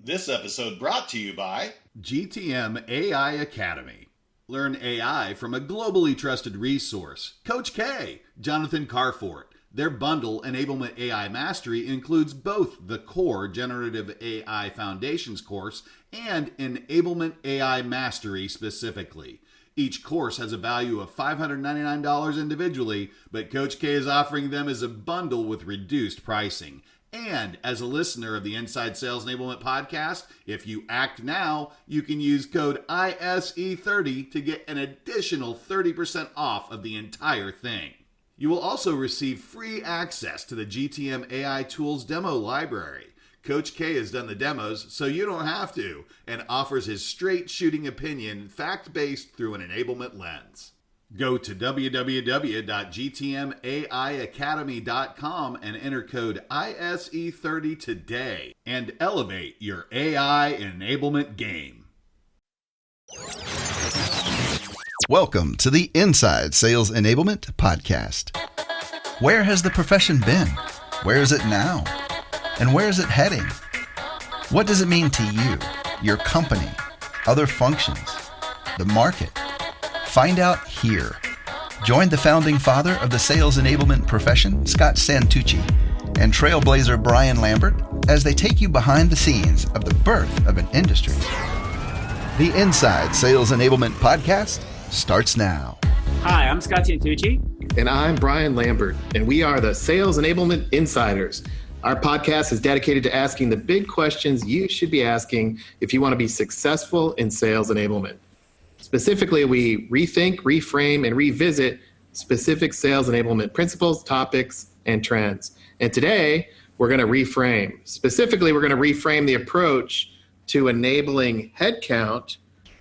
This episode brought to you by GTM AI Academy. Learn AI from a globally trusted resource. Coach K, Jonathan Carfort. Their bundle, Enablement AI Mastery, includes both the core Generative AI Foundations course and Enablement AI Mastery specifically. Each course has a value of $599 individually, but Coach K is offering them as a bundle with reduced pricing. And as a listener of the Inside Sales Enablement podcast, if you act now, you can use code ISE30 to get an additional 30% off of the entire thing. You will also receive free access to the GTM AI Tools demo library. Coach K has done the demos, so you don't have to, and offers his straight shooting opinion, fact-based through an enablement lens. Go to www.gtmaiacademy.com and enter code ISE30 today and elevate your AI enablement game. Welcome to the Inside Sales Enablement podcast. Where has the profession been? Where is it now? And where is it heading? What does it mean to you, your company, other functions, the market? Find out here. Join the founding father of the sales enablement profession, Scott Santucci, and trailblazer Brian Lambert as they take you behind the scenes of the birth of an industry. The Inside Sales Enablement podcast starts now. Hi, I'm Scott Santucci. And I'm Brian Lambert, and we are the Sales Enablement Insiders. Our podcast is dedicated to asking the big questions you should be asking if you want to be successful in sales enablement. Specifically, we rethink, reframe, and revisit specific sales enablement principles, topics, and trends. And today, we're going to reframe. Specifically, we're going to reframe the approach to enabling headcount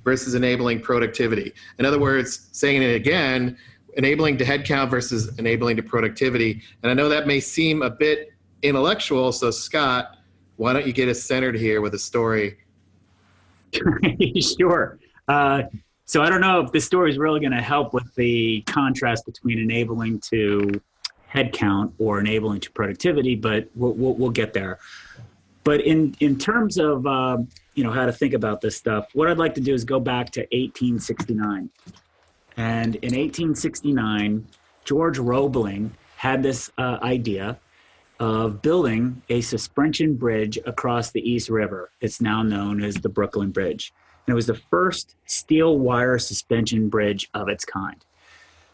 versus enabling productivity. In other words, saying it again, enabling to headcount versus enabling to productivity. And I know that may seem a bit intellectual, so Scott, why don't you get us centered here with a story? Sure. So I don't know if this story is really going to help with the contrast between enabling to headcount or enabling to productivity, but we'll get there. But in terms of how to think about this stuff, what I'd like to do is go back to 1869. And in 1869, George Roebling had this idea of building a suspension bridge across the East River. It's now known as the Brooklyn Bridge. And it was the first steel wire suspension bridge of its kind.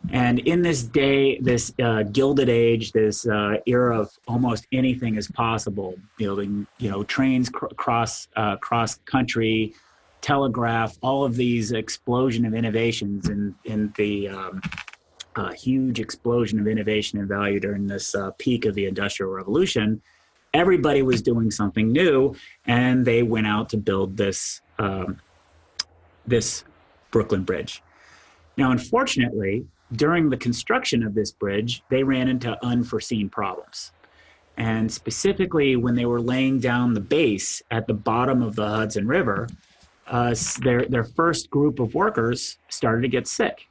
And in this day, this Gilded Age, this era of almost anything is possible, building, trains cross country, telegraph, all of these explosion of innovations in the huge explosion of innovation and value during this peak of the Industrial Revolution. Everybody was doing something new, and they went out to build this Brooklyn Bridge. Now, unfortunately, during the construction of this bridge, they ran into unforeseen problems. And specifically, when they were laying down the base at the bottom of the Hudson River, their first group of workers started to get sick.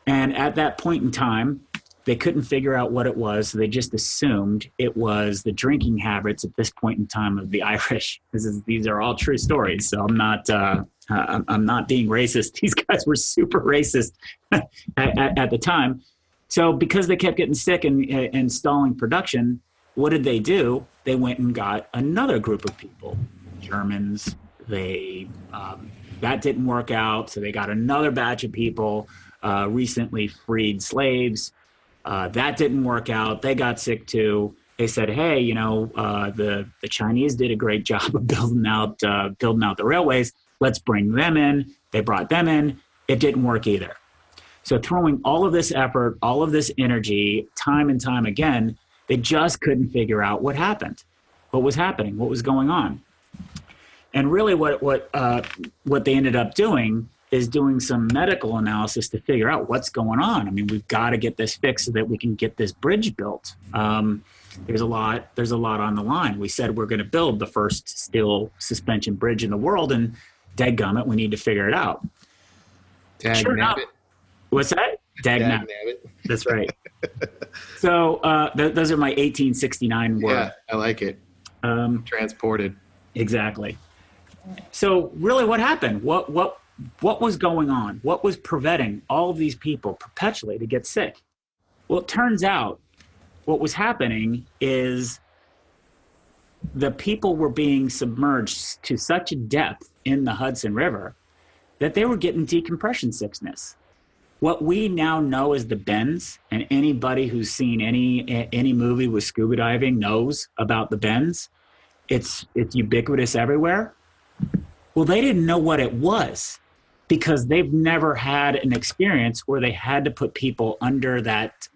And at that point in time, they couldn't figure out what it was, so they just assumed it was the drinking habits at this point in time of the Irish. These are all true stories, so I'm not being racist. These guys were super racist at the time. So because they kept getting sick and stalling production, what did they do? They went and got another group of people, Germans. That didn't work out, so they got another batch of people, recently freed slaves. That didn't work out. They got sick too. They said, hey, the Chinese did a great job of building out the railways. Let's bring them in. They brought them in. It didn't work either. So throwing all of this effort, all of this energy, time and time again, they just couldn't figure out what happened, what was happening, what was going on. And really what they ended up doing is doing some medical analysis to figure out what's going on. I mean, we've got to get this fixed so that we can get this bridge built. There's a lot on the line. We said we're going to build the first steel suspension bridge in the world, and dadgummit, we need to figure it out. Sure enough. What's that? Dag-nabbit. That's right. So those are my 1869 words. Yeah, I like it. Transported. Exactly. So really what happened? What was going on? What was preventing all of these people perpetually to get sick? Well, it turns out what was happening is the people were being submerged to such a depth in the Hudson River that they were getting decompression sickness. What we now know as the bends, and anybody who's seen any movie with scuba diving knows about the bends. It's ubiquitous everywhere. Well, they didn't know what it was because they've never had an experience where they had to put people under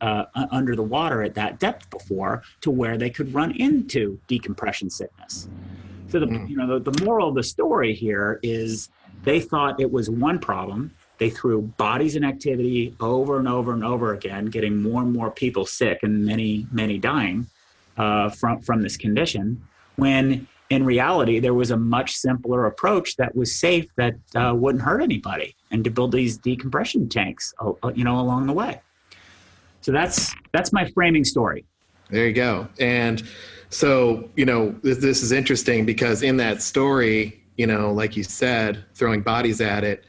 under the water at that depth before to where they could run into decompression sickness. So the moral of the story here is they thought it was one problem. They threw bodies in activity over and over and over again, getting more and more people sick and many dying from this condition, when in reality, there was a much simpler approach that was safe, that wouldn't hurt anybody, and to build these decompression tanks, along the way. So that's my framing story. There you go. And so, this is interesting because in that story, like you said, throwing bodies at it,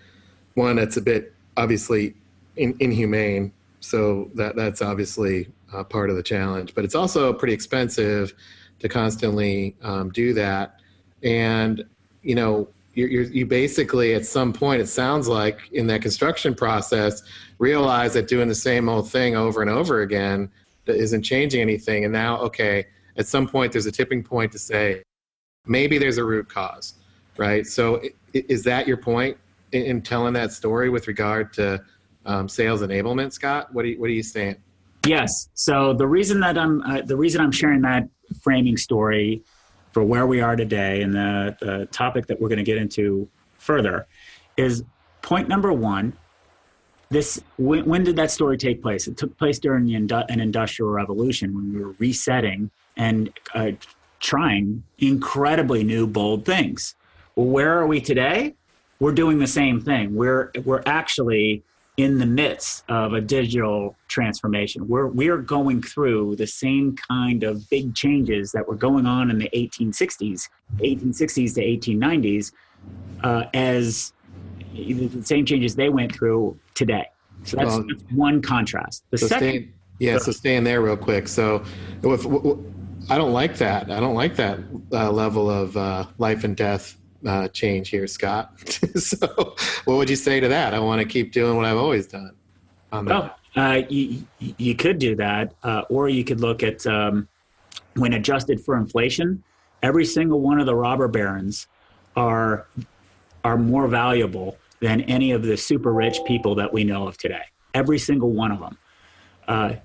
one, that's a bit obviously inhumane. So that's obviously part of the challenge, but it's also pretty expensive to constantly do that. And, you basically at some point, it sounds like in that construction process, realize that doing the same old thing over and over again that isn't changing anything. And now, okay, at some point there's a tipping point to say, maybe there's a root cause, right? So is that your point in telling that story with regard to sales enablement, Scott? What are you saying? Yes. So the reason I'm sharing that framing story for where we are today and the topic that we're going to get into further is point number one. When did that story take place? It took place during an industrial revolution, when we were resetting and trying incredibly new, bold things. Well, where are we today? We're doing the same thing. We're actually in the midst of a digital transformation. We are going through the same kind of big changes that were going on in the 1860s to 1890s, as the same changes they went through today. So that's one contrast. So staying there real quick. So I don't like that. I don't like that level of life and death change here, Scott. So what would you say to that? I want to keep doing what I've always done. You could do that, or you could look at when adjusted for inflation, every single one of the robber barons are more valuable than any of the super rich people that we know of today. Every single one of them.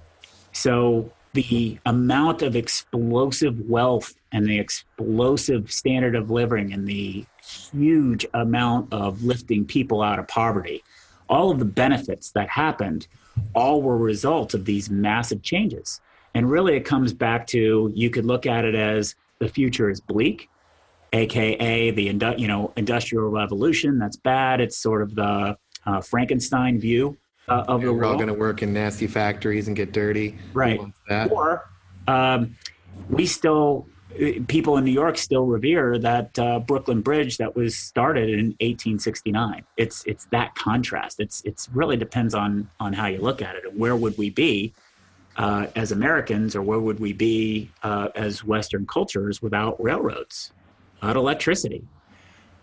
So the amount of explosive wealth and the explosive standard of living and the huge amount of lifting people out of poverty, all of the benefits that happened, all were results of these massive changes. And really it comes back to, you could look at it as the future is bleak, AKA the industrial revolution. That's bad. It's sort of the Frankenstein view of the world. We're all going to work in nasty factories and get dirty. Right. Or people in New York still revere that Brooklyn Bridge that was started in 1869. It's that contrast. It's really depends on how you look at it. And where would we be as Americans, or where would we be as Western cultures without railroads, without electricity?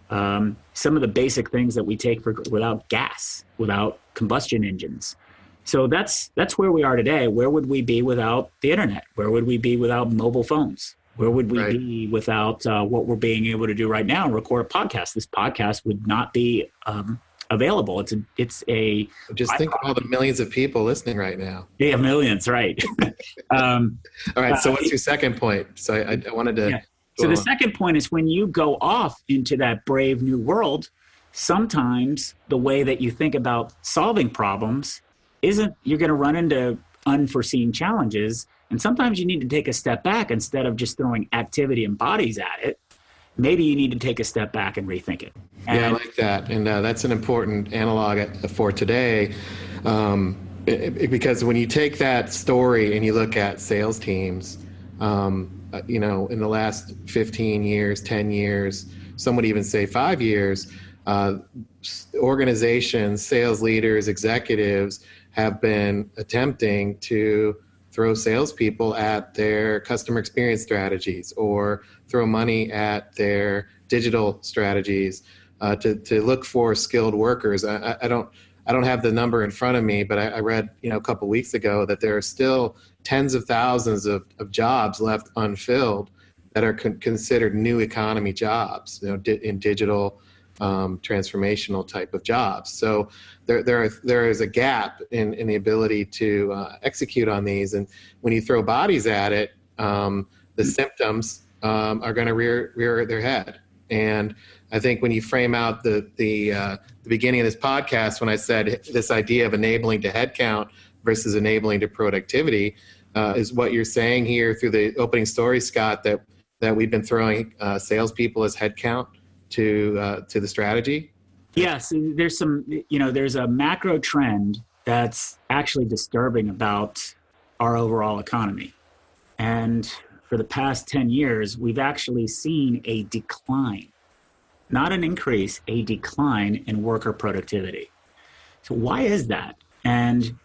Some of the basic things that we take without gas, without combustion engines. So that's where we are today. Where would we be without the internet? Where would we be without mobile phones? Where would we be without what we're being able to do right now and record a podcast? This podcast would not be available. It's a just think of all the millions of people listening right now. Yeah, millions, right? All right. So what's your second point? So I wanted to. Yeah. So the second point is, when you go off into that brave new world, sometimes the way that you think about solving problems you're going to run into unforeseen challenges. And sometimes you need to take a step back instead of just throwing activity and bodies at it. Maybe you need to take a step back and rethink it. I like that. And that's an important analog for today. Because when you take that story and you look at sales teams, in the last 15 years, 10 years, some would even say 5 years, organizations, sales leaders, executives have been attempting to throw salespeople at their customer experience strategies or throw money at their digital strategies to look for skilled workers. I don't have the number in front of me, but I read a couple weeks ago that there are still tens of thousands of jobs left unfilled that are considered new economy jobs, in digital transformational type of jobs. So there is a gap in the ability to execute on these. And when you throw bodies at it, the symptoms are going to rear their head. And I think when you frame out the beginning of this podcast, when I said this idea of enabling to headcount versus enabling to productivity, is what you're saying here through the opening story, Scott, that we've been throwing salespeople as headcount to the strategy? Yes, there's there's a macro trend that's actually disturbing about our overall economy. And for the past 10 years, we've actually seen a decline, not an increase, a decline in worker productivity. So why is that? And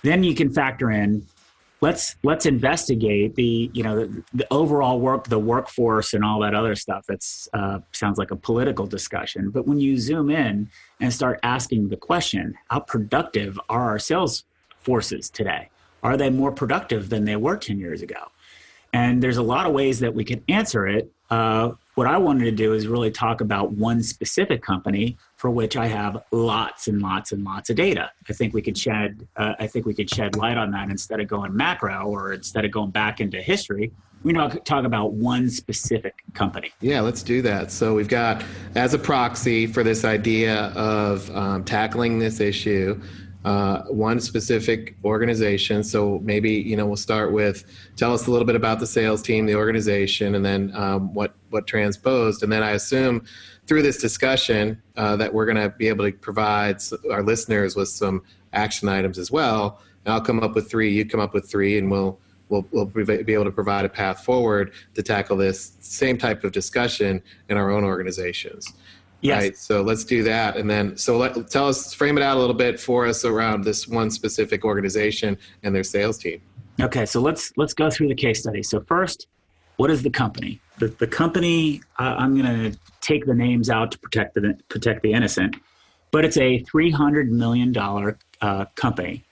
then you can factor in, let's investigate the overall the workforce and all that other stuff. That's sounds like a political discussion. But when you zoom in and start asking the question, how productive are our sales forces today? Are they more productive than they were 10 years ago? And there's a lot of ways that we can answer it. What I wanted to do is really talk about one specific company for which I have lots and lots and lots of data. I think we could shed light on that instead of going macro, or instead of going back into history. We talk about one specific company. Yeah, let's do that. So we've got, as a proxy for this idea of tackling this issue, one specific organization. So maybe, we'll start with, tell us a little bit about the sales team, the organization, and then what transposed. And then I assume through this discussion that we're going to be able to provide our listeners with some action items as well. And I'll come up with 3, you come up with 3, and we'll be able to provide a path forward to tackle this same type of discussion in our own organizations. Yes. Right. So let's do that. And then, tell us, frame it out a little bit for us around this one specific organization and their sales team. Okay. So let's go through the case study. So first, what is the company? The company, I'm going to take the names out to protect the innocent, but it's a $300 million company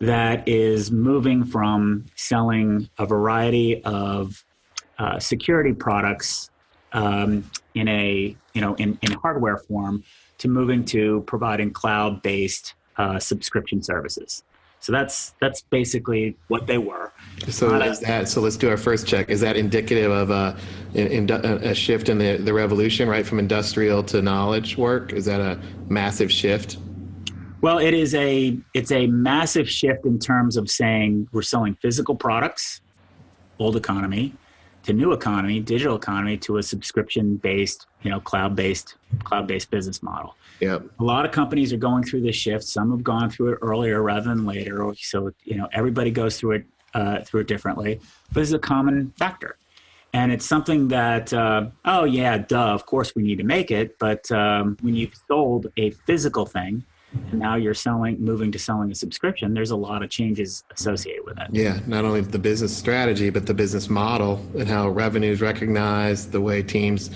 that is moving from selling a variety of security products in hardware form to moving to providing cloud-based subscription services. So that's basically what they were. So let's do our first check. Is that indicative of a shift in the revolution, right, from industrial to knowledge work? Is that a massive shift? Well, it's a massive shift in terms of saying we're selling physical products, old economy, to new economy, digital economy, to a subscription-based, cloud-based business model. Yeah. A lot of companies are going through this shift. Some have gone through it earlier rather than later. So, everybody goes through it differently, but it's a common factor. And it's something that, of course we need to make it. But when you've sold a physical thing, and now you're moving to selling a subscription, there's a lot of changes associated with it. Yeah, not only the business strategy, but the business model and how revenue is recognized, the way teams,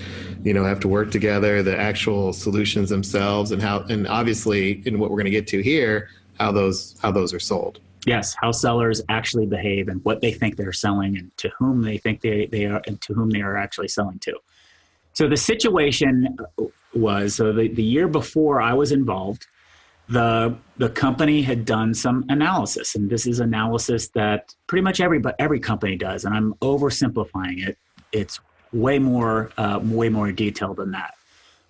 have to work together, the actual solutions themselves, and obviously in what we're going to get to here, how those are sold. Yes, how sellers actually behave and what they think they're selling and to whom they think they are and to whom they are actually selling to. So the situation was, the year before I was involved, the company had done some analysis, and this is analysis that pretty much every company does, and I'm oversimplifying it. It's way more detailed than that.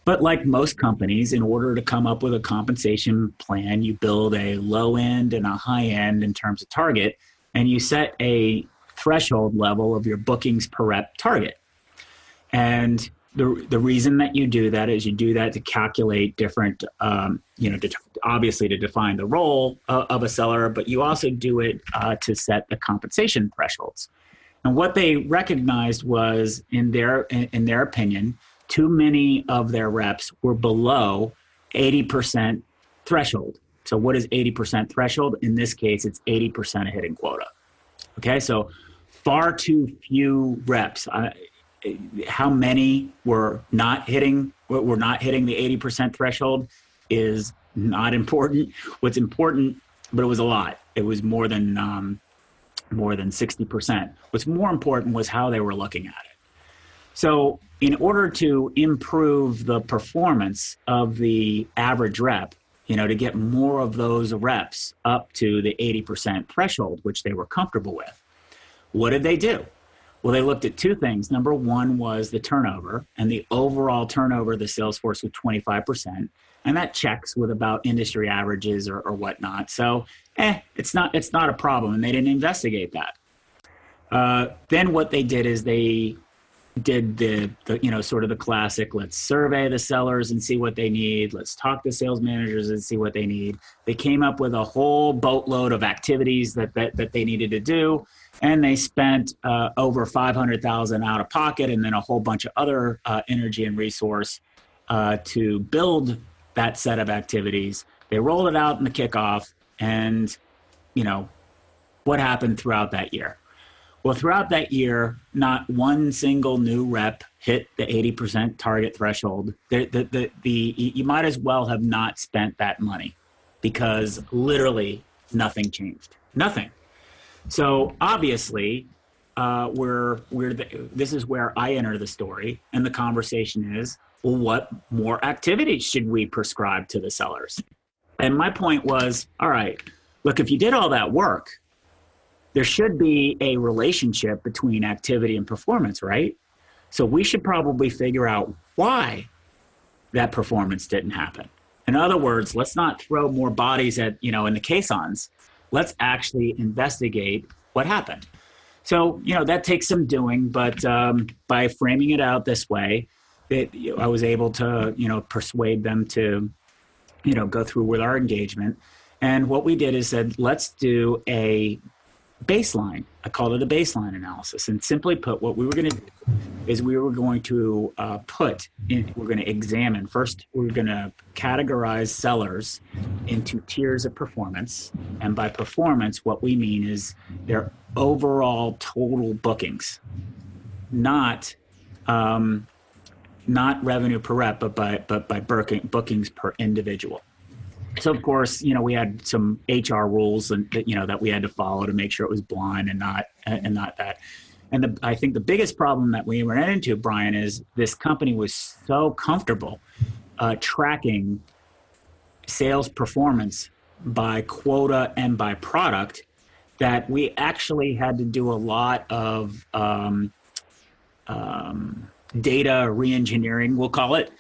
But like most companies, in order to come up with a compensation plan, you build a low end and a high end in terms of target, and you set a threshold level of your bookings per rep target. And the reason that you do that is you do that to calculate different, obviously to define the role of a seller, but you also do it to set the compensation thresholds. And what they recognized was, in their opinion, too many of their reps were below 80% threshold. So what is 80% threshold? In this case, it's 80% of hitting quota. Okay, so far too few reps. How many were not hitting the 80% threshold is not important. What's important, but it was a lot. It was more than 60%. What's more important was how they were looking at it. So in order to improve the performance of the average rep, to get more of those reps up to the 80% threshold, which they were comfortable with, what did they do? Well, they looked at two things. Number one was the turnover, and the overall turnover of the sales force was 25%. And that checks with about industry averages or whatnot. So, it's not a problem, and they didn't investigate that. Then what they did is they did the sort of the classic, let's survey the sellers and see what they need. Let's talk to sales managers and see what they need. They came up with a whole boatload of activities that they needed to do. And they spent over $500,000 out of pocket, and then a whole bunch of other energy and resource to build that set of activities. They rolled it out in the kickoff, and what happened throughout that year? Well, throughout that year, not one single new rep hit the 80% target threshold. You might as well have not spent that money, because literally nothing changed. Nothing. So obviously, this is where I enter the story, and the conversation is, well, what more activities should we prescribe to the sellers? And my point was, all right, look, if you did all that work, there should be a relationship between activity and performance, right? So we should probably figure out why that performance didn't happen. In other words, let's not throw more bodies in the caissons. Let's actually investigate what happened. So, that takes some doing, but by framing it out this way, I was able to, persuade them to, go through with our engagement. And what we did is said, let's do a baseline. I called it a baseline analysis. And simply put, what we were going to do is we were going to we're going to examine. First, we're going to categorize sellers into tiers of performance. And by performance, what we mean is their overall total bookings, not revenue per rep, but by bookings per individual. So of course, we had some HR rules and that we had to follow to make sure it was blind and not that. And I think the biggest problem that we ran into, Brian, is this company was so comfortable tracking sales performance by quota and by product that we actually had to do a lot of data re-engineering, we'll call it,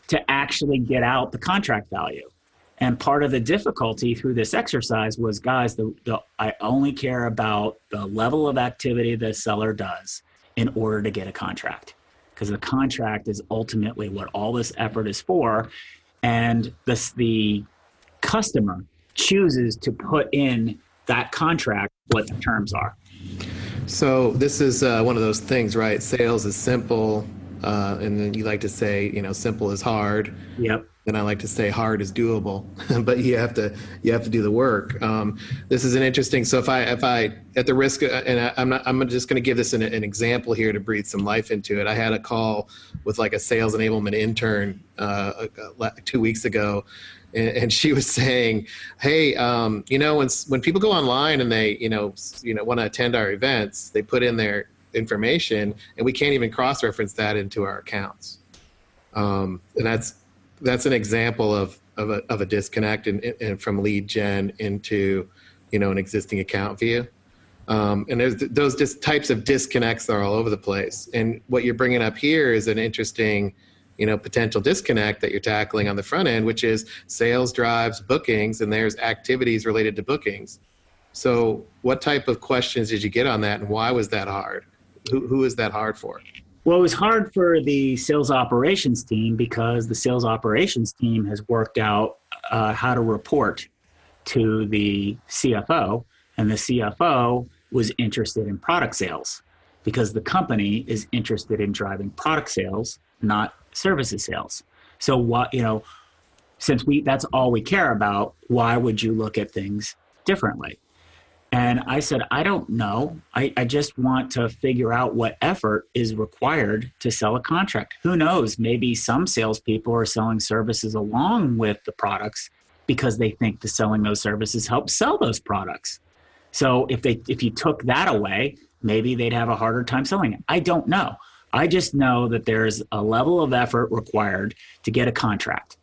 to actually get out the contract value. And part of the difficulty through this exercise was, guys, I only care about the level of activity the seller does in order to get a contract, because the contract is ultimately what all this effort is for. And the customer chooses to put in that contract what the terms are. So this is one of those things, right? Sales is simple, and then you like to say, simple is hard. Yep. And I like to say hard is doable, but you have to do the work. This is an interesting. So if I at the risk, and I'm just going to give this an example here to breathe some life into it. I had a call with like a sales enablement intern 2 weeks ago, and she was saying, "Hey, when people go online and they want to attend our events, they put in their information, and we can't even cross-reference that into our accounts." And that's an example of a disconnect and from lead gen into an existing account view. And there's those types of disconnects that are all over the place. And what you're bringing up here is an interesting potential disconnect that you're tackling on the front end, which is sales drives bookings, and there's activities related to bookings. So what type of questions did you get on that, and why was that hard? Who is that hard for? Well, it was hard for the sales operations team, because the sales operations team has worked out how to report to the CFO, and the CFO was interested in product sales, because the company is interested in driving product sales, not services sales. So what, since that's all we care about, why would you look at things differently? And I said, I don't know. I just want to figure out what effort is required to sell a contract. Who knows? Maybe some salespeople are selling services along with the products because they think the selling those services helps sell those products. So if you took that away, maybe they'd have a harder time selling it. I don't know. I just know that there's a level of effort required to get a contract.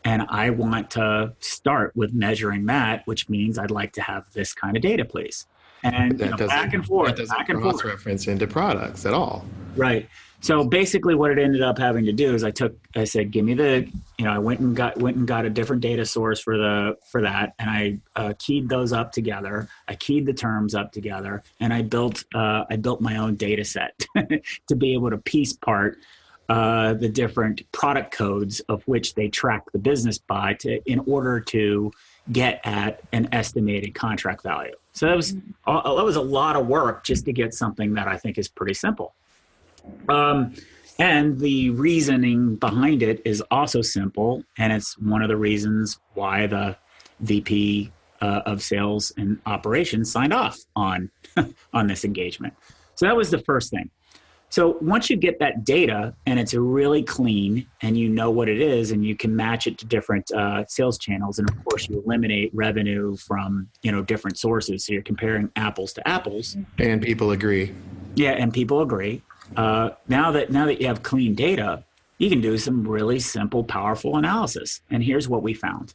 And I want to start with measuring that, which means I'd like to have this kind of data, please. And back and forth, back and forth. Cross-reference into products at all. Right. So basically what it ended up having to do is I said, give me I went and got a different data source for that. And I keyed those up together. I keyed the terms up together, and I built my own data set to be able to piece part the different product codes of which they track the business by in order to get at an estimated contract value. So that was a lot of work just to get something that I think is pretty simple. And the reasoning behind it is also simple, and it's one of the reasons why the VP of Sales and Operations signed off on this engagement. So that was the first thing. So once you get that data and it's really clean and you know what it is and you can match it to different sales channels, and of course you eliminate revenue from different sources, so you're comparing apples to apples. And people agree. Yeah, and people agree. Now that you have clean data, you can do some really simple, powerful analysis. And here's what we found.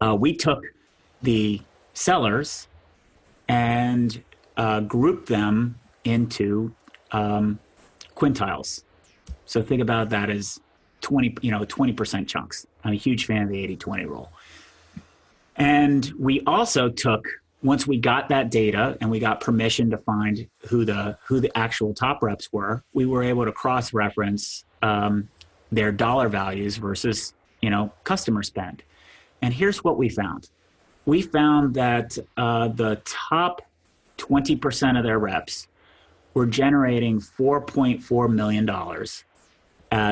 We took the sellers and grouped them into quintiles. So think about that as 20% chunks. I'm a huge fan of the 80-20 rule. And we also took, once we got that data and we got permission to find who the actual top reps were, we were able to cross-reference their dollar values versus customer spend. And here's what we found. We found that the top 20% of their reps were generating $4.4 million.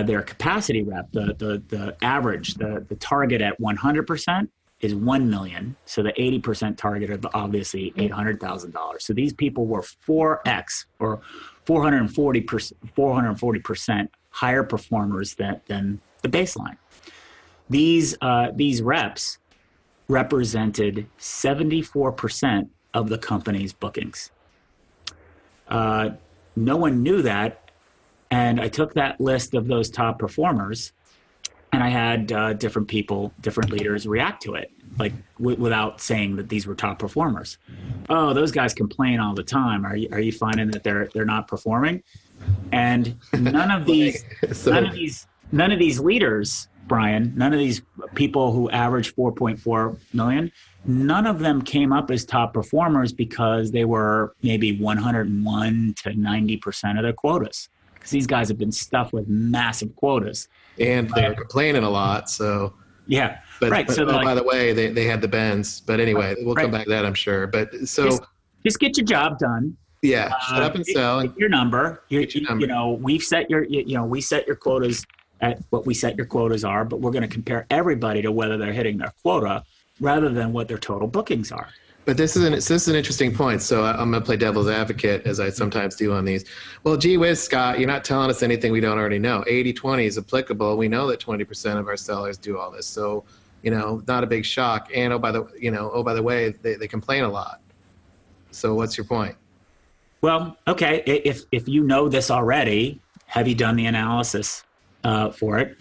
Their capacity rep, the average, the target at 100% is 1 million. So the 80% target are obviously $800,000. So these people were 4x or 440% higher performers than the baseline. These reps represented 74% of the company's bookings. No one knew that, and I took that list of those top performers, and I had different people, different leaders react to it, like without saying that these were top performers. Oh, those guys complain all the time. Are you finding that they're not performing? And none of these leaders, Brian, none of these people who average 4.4 million, none of them came up as top performers because they were maybe 101 to 90% of their quotas. Because these guys have been stuffed with massive quotas. And they're complaining a lot, so... Yeah, right. So by the way, they had the bends. But anyway, we'll come back to that, I'm sure. But so... Just get your job done. Yeah, shut up and sell. Your number. We set your quotas at what we set your quotas are, but we're going to compare everybody to whether they're hitting their quota rather than what their total bookings are. But this is an interesting point. So I'm going to play devil's advocate, as I sometimes do on these. Well, gee whiz, Scott, you're not telling us anything we don't already know. 80-20 is applicable. We know that 20% of our sellers do all this. So, not a big shock. And by the way, they complain a lot. So what's your point? Well, okay. If you know this already, have you done the analysis for it?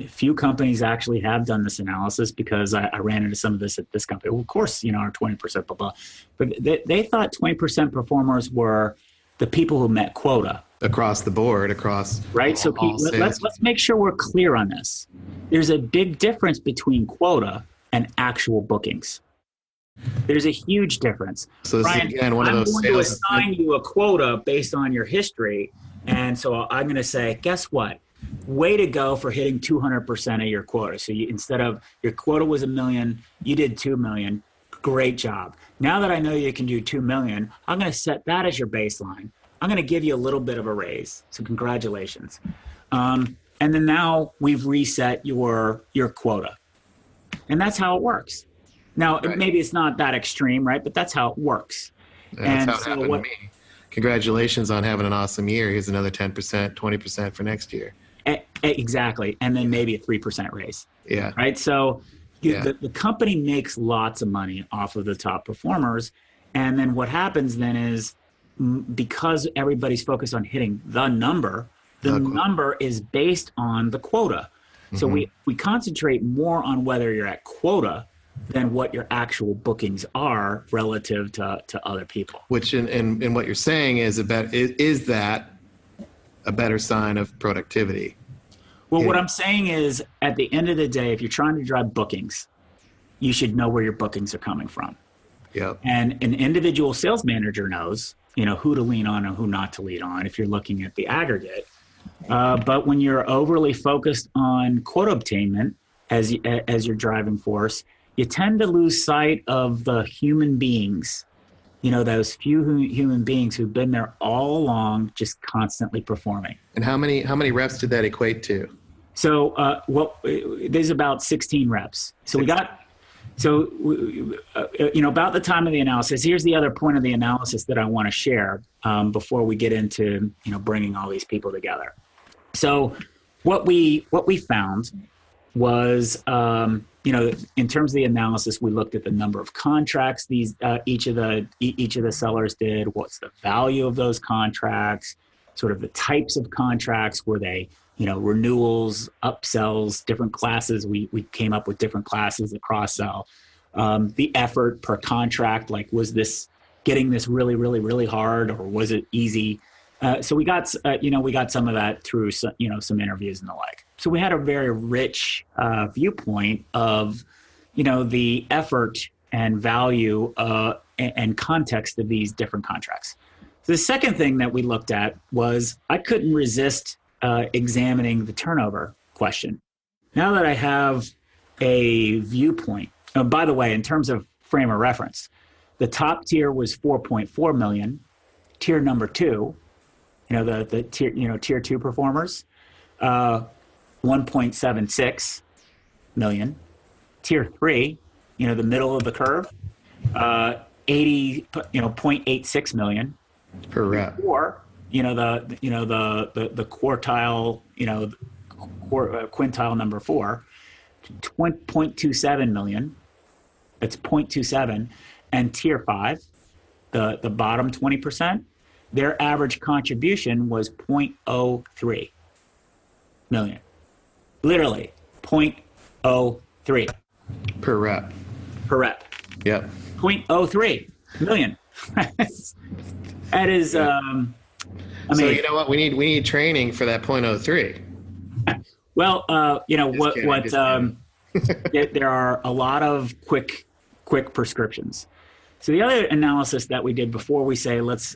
Few companies actually have done this analysis, because I ran into some of this at this company. Well, of course, our 20% blah, blah. But they thought 20% performers were the people who met quota. Across the board, right. So let's make sure we're clear on this. There's a big difference between quota and actual bookings. There's a huge difference. So this Brian, is again one of those I'm going to assign you a quota based on your history, and so I'm going to say, guess what? Way to go for hitting 200% of your quota. So instead of your quota was 1 million, you did 2 million. Great job. Now that I know you can do 2 million, I'm going to set that as your baseline. I'm going to give you a little bit of a raise. So congratulations. and then now we've reset your quota. And that's how it works. Now, maybe it's not that extreme, right? But that's how it works. That's how it happened to me. Congratulations on having an awesome year. Here's another 10%, 20% for next year. Exactly. And then maybe a 3% raise. Yeah. Right. So the company makes lots of money off of the top performers. And then what happens then is because everybody's focused on hitting the number is based on the quota. So we concentrate more on whether you're at quota than what your actual bookings are relative to other people. Which in what you're saying is that a better sign of productivity? Well, what I'm saying is at the end of the day, if you're trying to drive bookings, you should know where your bookings are coming from. Yep. And an individual sales manager knows, who to lean on and who not to lean on if you're looking at the aggregate. But when you're overly focused on quota obtainment as your driving force, you tend to lose sight of the human beings, those few human beings who've been there all along, just constantly performing. And how many reps did that equate to? So, there's about 16 reps. So about the time of the analysis, here's the other point of the analysis that I want to share before we get into, bringing all these people together. So what we found was, in terms of the analysis, we looked at the number of contracts each of the sellers did. What's the value of those contracts? Sort of the types of contracts. Were they, renewals, upsells, different classes? We came up with different classes of cross-sell. The effort per contract, like was this getting this really, really, really hard, or was it easy? So we got some of that through some interviews and the like. So we had a very rich viewpoint of, the effort and value and context of these different contracts. So the second thing that we looked at was I couldn't resist examining the turnover question. Now that I have a viewpoint, by the way, in terms of frame of reference, the top tier was 4.4 million. Tier number 2, the tier 2 performers, 1.76 million. Tier 3, the middle of the curve, 0.86 million per rep. Or the quartile, quintile number 4, 0.27 million. That's 0.27, and tier 5, the bottom 20%. Their average contribution was 0.03 million. Literally 0.03 per rep. Yep. 0.03 million. That is, so you know what? We need training for that 0.03. Well, there are a lot of quick prescriptions. So the other analysis that we did before we say let's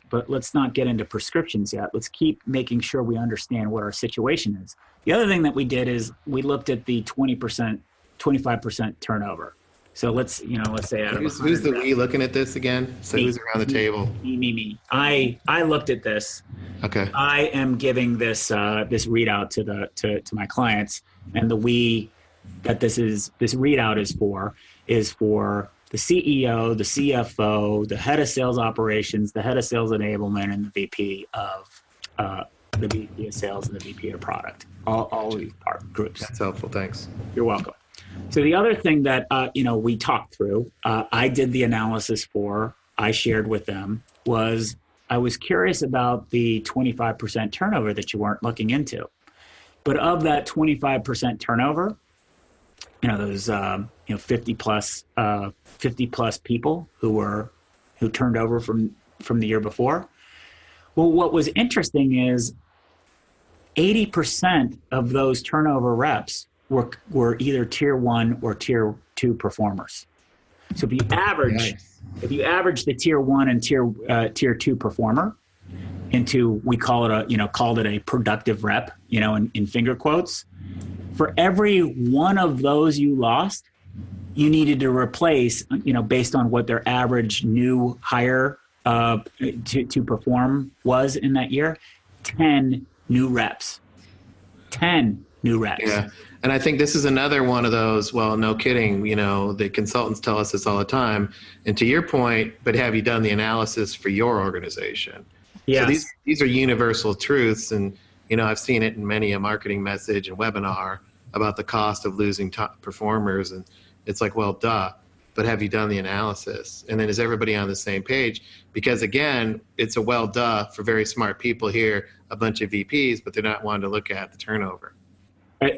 not get into prescriptions yet. Let's keep making sure we understand what our situation is. The other thing that we did is we looked at the 20%, 25% turnover. So let's say out of who's the we looking at this again? So who's around the table? Me. I looked at this. Okay. I am giving this readout to my clients, and the we that this readout is for the CEO, the CFO, the head of sales operations, the head of sales enablement, and the VP of sales and the VP of product. All these groups. That's helpful. Thanks. You're welcome. So the other thing that we talked through, I did the analysis I shared with them, was I was curious about the 25% turnover that you weren't looking into. But of that 25% turnover, those 50 plus people who turned over from the year before. Well, what was interesting is 80% of those turnover reps were either tier 1 or tier 2 performers. So if you average the tier 1 and tier 2 performer into, we called it a productive rep, in finger quotes. For every one of those you lost, you needed to replace, based on what their average new hire to perform was in that year, 10 new reps. 10 new reps. Yeah. And I think this is another one of those, well, no kidding, the consultants tell us this all the time. And to your point, but have you done the analysis for your organization? Yes. So these are universal truths. And, I've seen it in many a marketing message and webinar about the cost of losing top performers. And it's like, well, duh, but have you done the analysis? And then is everybody on the same page? Because again, it's a well, duh for very smart people here, a bunch of VPs, but they're not wanting to look at the turnover.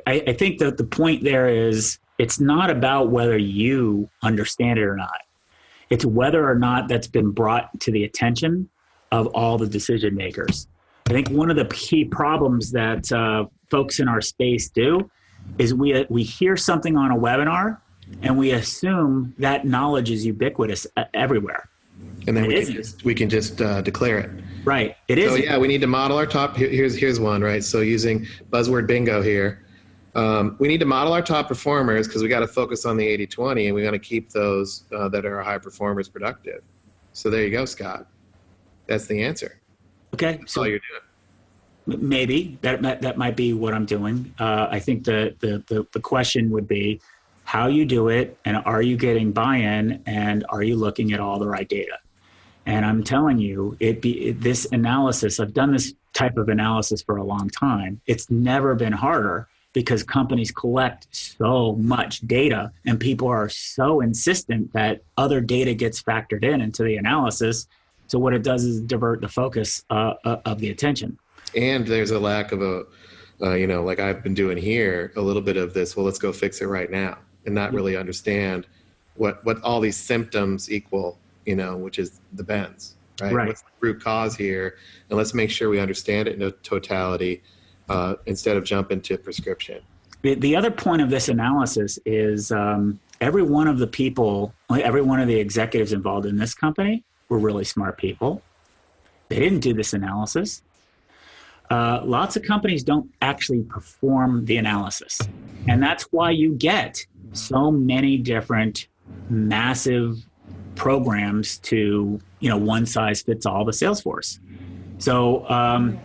I think that the point there is it's not about whether you understand it or not. It's whether or not that's been brought to the attention of all the decision makers. I think one of the key problems that folks in our space do is we hear something on a webinar and we assume that knowledge is ubiquitous everywhere. And then we can just declare it. Right. It is. So yeah, we need to model our top. Here's one, right? So using buzzword bingo here. We need to model our top performers because we got to focus on the 80-20 and we got to keep those that are high performers productive. So there you go, Scott. That's the answer. Okay. That's all you're doing. Maybe that might be what I'm doing. I think the question would be how you do it, and are you getting buy-in, and are you looking at all the right data? And I'm telling you, this analysis. I've done this type of analysis for a long time. It's never been harder because companies collect so much data, and people are so insistent that other data gets factored into the analysis. So what it does is divert the focus of the attention. And there's a lack of like I've been doing here, a little bit of this, well, let's go fix it right now, and not really understand what all these symptoms equal, which is the bends, right? What's the root cause here? And let's make sure we understand it in totality instead of jumping to prescription. The other point of this analysis is every one of the executives involved in this company were really smart people. They didn't do this analysis. Lots of companies don't actually perform the analysis. And that's why you get so many different massive programs to, one size fits all the sales force. So,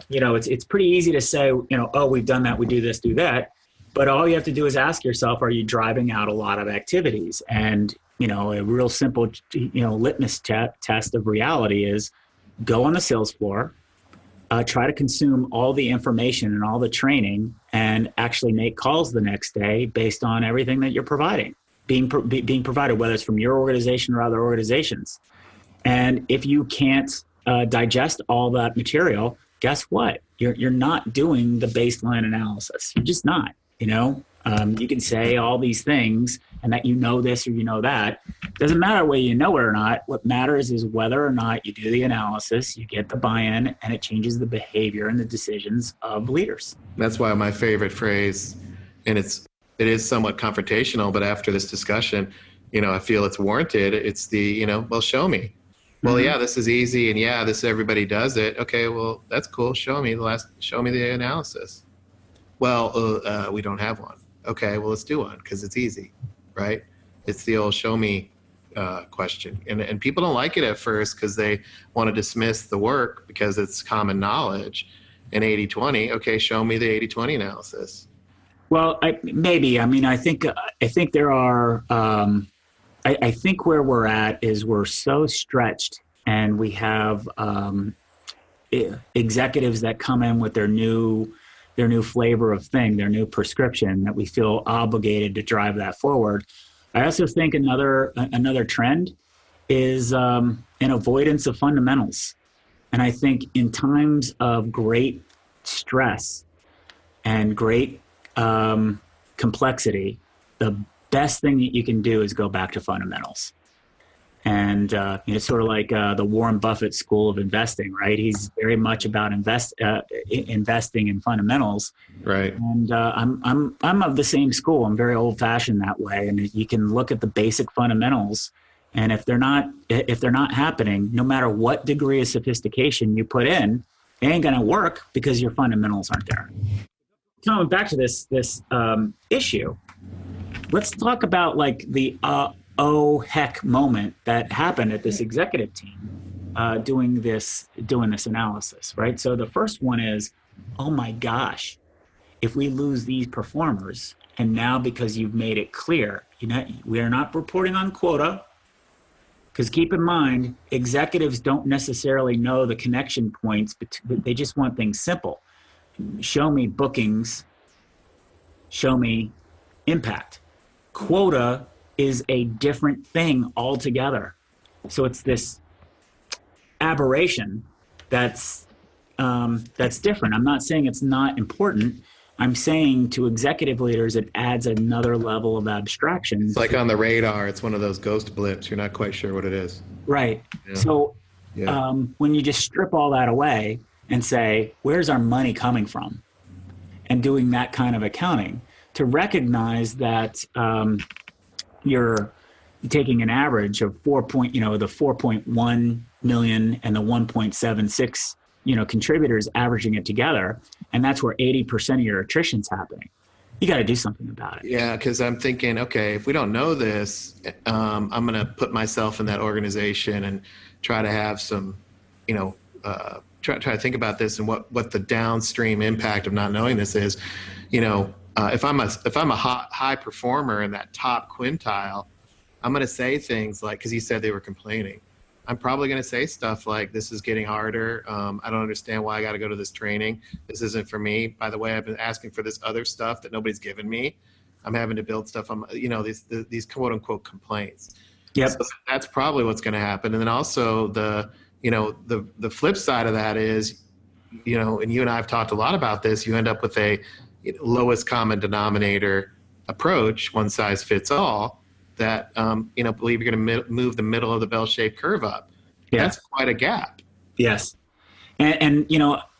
it's pretty easy to say, oh, we've done that, we do this, do that. But all you have to do is ask yourself, are you driving out a lot of activities? And, a real simple, litmus test of reality is go on the sales floor, try to consume all the information and all the training and actually make calls the next day based on everything that you're providing, being provided, whether it's from your organization or other organizations. And if you can't digest all that material, guess what? You're not doing the baseline analysis. You're just not, You can say all these things and that this or that. Doesn't matter whether you know it or not. What matters is whether or not you do the analysis, you get the buy-in, and it changes the behavior and the decisions of leaders. That's why my favorite phrase, and it is somewhat confrontational, but after this discussion, I feel it's warranted. It's the, well, show me. Well, yeah, this is easy, and yeah, everybody does it. Okay, well, that's cool. Show me the analysis. Well, we don't have one. Okay, well, let's do one because it's easy, right? It's the old show me question. And people don't like it at first because they want to dismiss the work because it's common knowledge. And 80-20, okay, show me the 80-20 analysis. Well, I think there are, I think where we're at is we're so stretched, and we have executives that come in with their new flavor of thing, their new prescription, that we feel obligated to drive that forward. I also think another trend is an avoidance of fundamentals. And I think in times of great stress and great complexity, the best thing that you can do is go back to fundamentals. And it's sort of like the Warren Buffett school of investing, right? He's very much about investing in fundamentals, right? And I'm of the same school. I'm very old-fashioned that way. And you can look at the basic fundamentals, and if they're not happening, no matter what degree of sophistication you put in, it ain't gonna work because your fundamentals aren't there. Coming back to this issue, let's talk about like the oh heck moment that happened at this executive team doing this analysis, right? So the first one is, oh my gosh, if we lose these performers, and now because you've made it clear, we are not reporting on quota, because keep in mind, executives don't necessarily know the connection points, but they just want things simple. Show me bookings, show me impact. Quota is a different thing altogether. So it's this aberration that's different. I'm not saying it's not important. I'm saying to executive leaders, it adds another level of abstraction. It's like on the radar. It's one of those ghost blips. You're not quite sure what it is. Right. Yeah. So when you just strip all that away and say, where's our money coming from? And doing that kind of accounting to recognize that you're taking an average of the 4.1 million and the 1.76 contributors, averaging it together, and that's where 80% of your attrition's happening. You got to do something about it. Yeah, because I'm thinking, okay, if we don't know this, I'm going to put myself in that organization and try to have some, try to think about this and what the downstream impact of not knowing this is. If I'm a high performer in that top quintile, I'm going to say things like, because you said they were complaining, I'm probably going to say stuff like, this is getting harder. I don't understand why I got to go to this training. This isn't for me. By the way, I've been asking for this other stuff that nobody's given me. I'm having to build stuff. These quote unquote complaints. Yep. So that's probably what's going to happen. And then also the flip side of that is, and you and I have talked a lot about this, you end up with a lowest common denominator approach, one size fits all, that, believe you're going to move the middle of the bell-shaped curve up. Yeah. That's quite a gap. Yes. And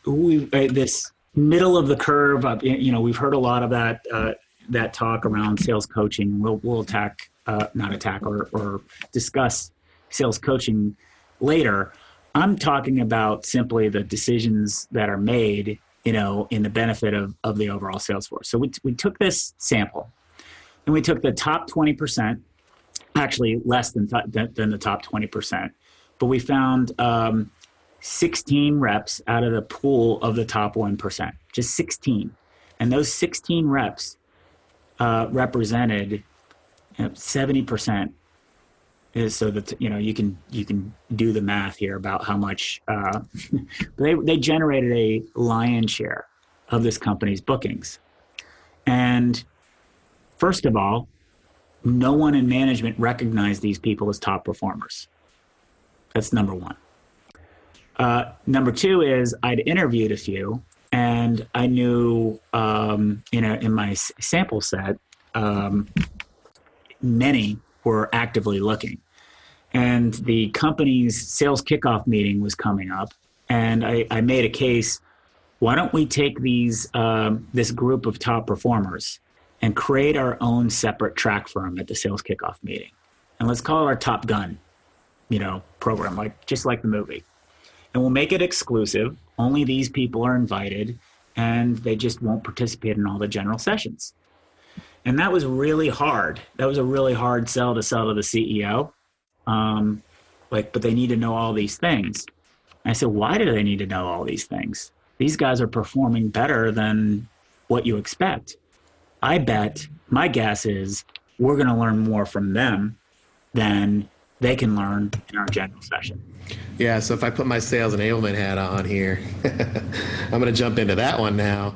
this middle of the curve, we've heard a lot of that talk around sales coaching. We'll discuss sales coaching later. I'm talking about simply the decisions that are made, in the benefit of the overall sales force. So we took this sample and we took the top 20%, actually less than the top 20%, but we found 16 reps out of the pool of the top 1%, just 16. And those 16 reps represented 70%. Is so that you can do the math here about how much they generated a lion's share of this company's bookings. And first of all, no one in management recognized these people as top performers. That's number one. Number two is I'd interviewed a few, and I knew in my sample set, many were actively looking. And the company's sales kickoff meeting was coming up, and I made a case, why don't we take this group of top performers and create our own separate track for them at the sales kickoff meeting. And let's call it our Top Gun, program, just like the movie. And we'll make it exclusive. Only these people are invited, and they just won't participate in all the general sessions. And that was really hard. That was a really hard sell to the CEO. But they need to know all these things. And I said, why do they need to know all these things? These guys are performing better than what you expect. I bet, my guess is, we're going to learn more from them than they can learn in our general session. Yeah, so if I put my sales enablement hat on here, I'm going to jump into that one now.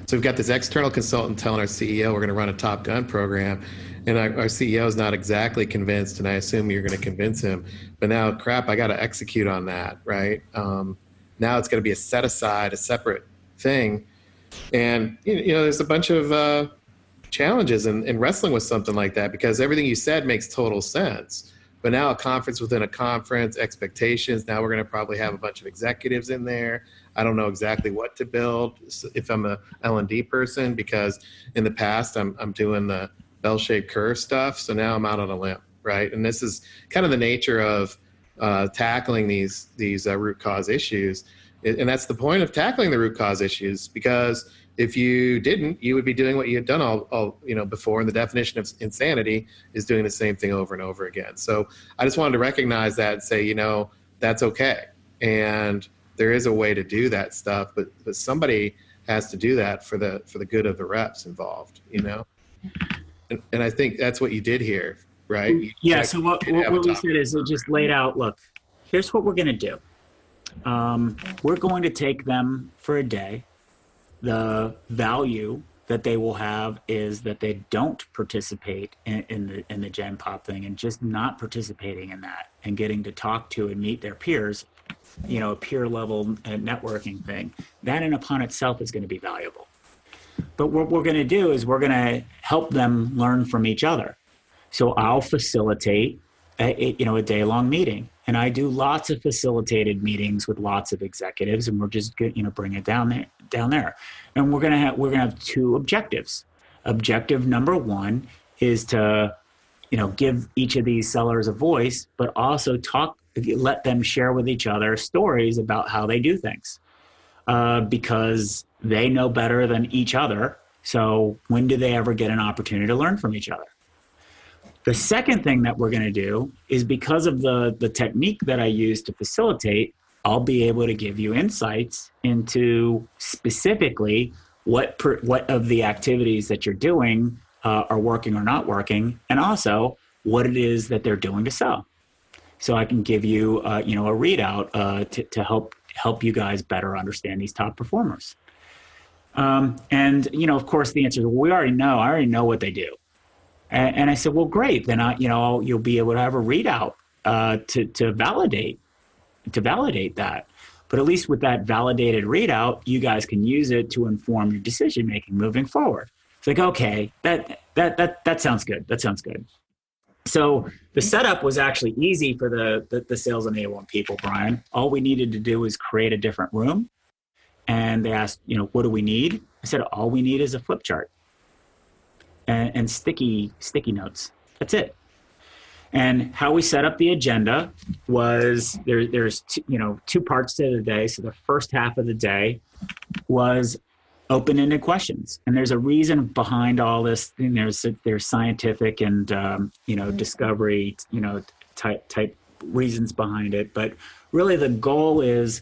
So we've got this external consultant telling our CEO we're going to run a Top Gun program, and our CEO is not exactly convinced, and I assume you're going to convince him. But now, crap, I got to execute on that, right? Now it's going to be a set aside, a separate thing. And, there's a bunch of challenges in wrestling with something like that, because everything you said makes total sense. But now a conference within a conference, expectations, now we're going to probably have a bunch of executives in there. I don't know exactly what to build if I'm a L&D person, because in the past I'm doing the bell-shaped curve stuff. So now I'm out on a limb, right? And this is kind of the nature of tackling these root cause issues. And that's the point of tackling the root cause issues, because if you didn't, you would be doing what you had done all before. And the definition of insanity is doing the same thing over and over again. So I just wanted to recognize that and say, that's okay. And there is a way to do that stuff, but somebody has to do that for the good of the reps involved, you know? And I think that's what you did here, right? Yeah, so what we said is it just laid out, look, here's what we're going to do. We're going to take them for a day. The value that they will have is that they don't participate in the Gen Pop thing, and just not participating in that and getting to talk to and meet their peers, you know, a peer level networking thing, that in upon itself is going to be valuable. But what we're going to do is we're going to help them learn from each other. So I'll facilitate a day-long meeting, and I do lots of facilitated meetings with lots of executives, and we're just bring it down there. And we're gonna have two objectives. Objective number one is to give each of these sellers a voice, but also let them share with each other stories about how they do things, because they know better than each other. So when do they ever get an opportunity to learn from each other? The second thing that we're going to do is, because of the technique that I use to facilitate, I'll be able to give you insights into specifically what of the activities that you're doing are working or not working, and also what it is that they're doing to sell. So I can give you a readout to help you guys better understand these top performers. And of course, the answer is, well, I already know what they do. And I said, well, great. Then you'll be able to have a readout to validate that. But at least with that validated readout, you guys can use it to inform your decision making moving forward. It's like, okay, that sounds good. That sounds good. So the setup was actually easy for the sales enablement people, Brian. All we needed to do was create a different room. And they asked, what do we need? I said, all we need is a flip chart and sticky notes. That's it. And how we set up the agenda was there's two parts to the day. So the first half of the day was open-ended questions, and there's a reason behind all this. And there's scientific and discovery type reasons behind it. But really, the goal is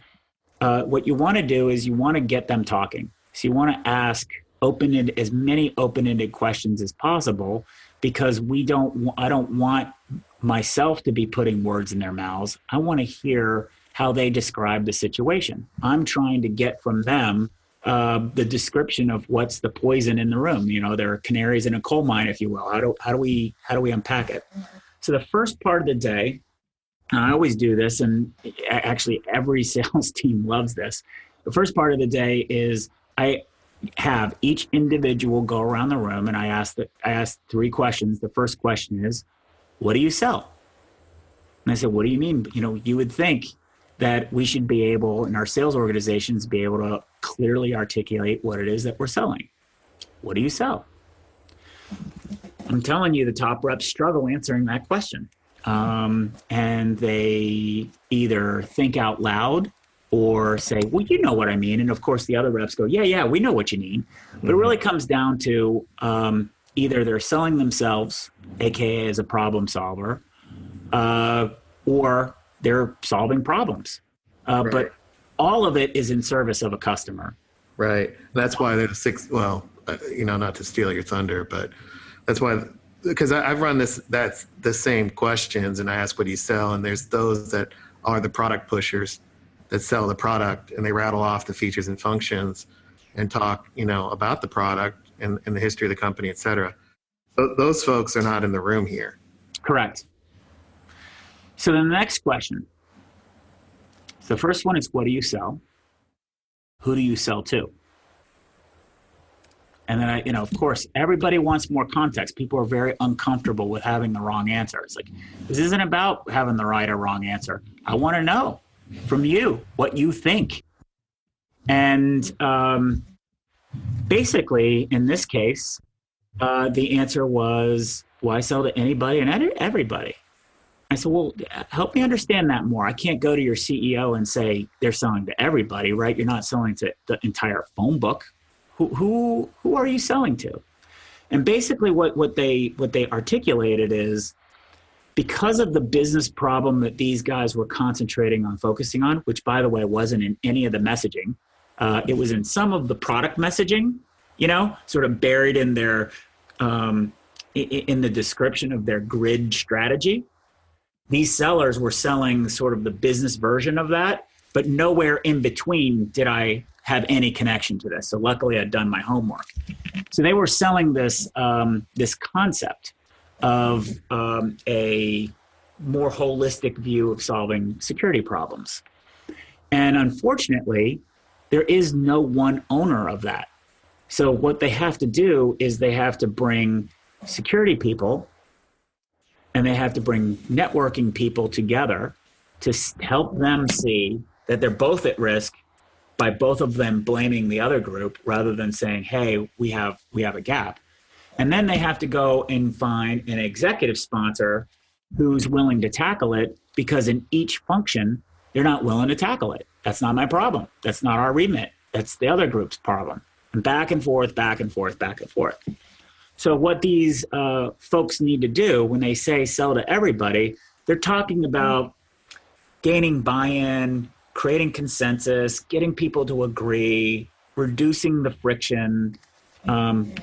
what you want to do is you want to get them talking. So you want to ask as many open-ended questions as possible, because I don't want myself to be putting words in their mouths. I want to hear how they describe the situation. I'm trying to get from them the description of what's the poison in the room. There are canaries in a coal mine, if you will. How do we unpack it? So the first part of the day, and I always do this, and actually every sales team loves this. The first part of the day is I have each individual go around the room, and I ask three questions. The first question is, what do you sell? And I said, what do you mean? You would think that we should be able, in our sales organizations, be able to clearly articulate what it is that we're selling. What do you sell? I'm telling you, the top reps struggle answering that question. And they either think out loud or say, well, you know what I mean. And of course, the other reps go, yeah, we know what you mean. But it really comes down to either they're selling themselves, AKA as a problem solver, or they're solving problems. Right. But all of it is in service of a customer. Right. That's why there's not to steal your thunder, but that's why, because I've run that's the same questions, and I ask, what do you sell? And there's those that are the product pushers that sell the product, and they rattle off the features and functions and talk, about the product and the history of the company, et cetera. Those folks are not in the room here. Correct. So the next question. The first one is, what do you sell? Who do you sell to? And then, of course, everybody wants more context. People are very uncomfortable with having the wrong answer. It's like, this isn't about having the right or wrong answer. I want to know from you what you think. And basically, in this case, the answer was, well, I sell to anybody and everybody. I said, well, help me understand that more. I can't go to your CEO and say they're selling to everybody, right? You're not selling to the entire phone book. Who are you selling to? And basically what they articulated is, because of the business problem that these guys were concentrating on focusing on, which, by the way, wasn't in any of the messaging, It was in some of the product messaging, sort of buried in their in the description of their grid strategy. These sellers were selling sort of the business version of that, but nowhere in between did I have any connection to this. So luckily I'd done my homework. So they were selling this this concept of a more holistic view of solving security problems. And unfortunately, there is no one owner of that. So what they have to do is they have to bring security people and they have to bring networking people together to help them see that they're both at risk by both of them blaming the other group rather than saying, hey, we have a gap. And then they have to go and find an executive sponsor who's willing to tackle it, because in each function, they're not willing to tackle it. That's not my problem. That's not our remit. That's the other group's problem. And back and forth, back and forth, back and forth. So what these folks need to do when they say sell to everybody, they're talking about gaining buy-in, creating consensus, getting people to agree, reducing the friction,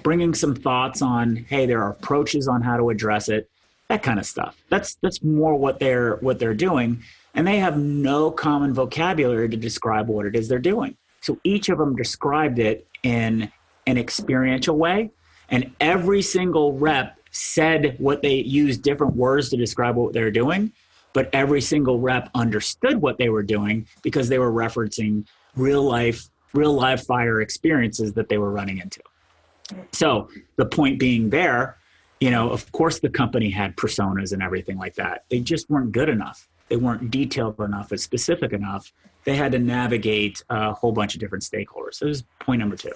bringing some thoughts on, hey, there are approaches on how to address it, that kind of stuff. That's more what they're doing. And they have no common vocabulary to describe what it is they're doing. So each of them described it in an experiential way. And every single rep said what they used different words to describe what they're doing, but every single rep understood what they were doing because they were referencing real live fire experiences that they were running into. So the point being there, of course the company had personas and everything like that. They just weren't good enough. They weren't detailed enough and specific enough. They had to navigate a whole bunch of different stakeholders. So this is point number 2.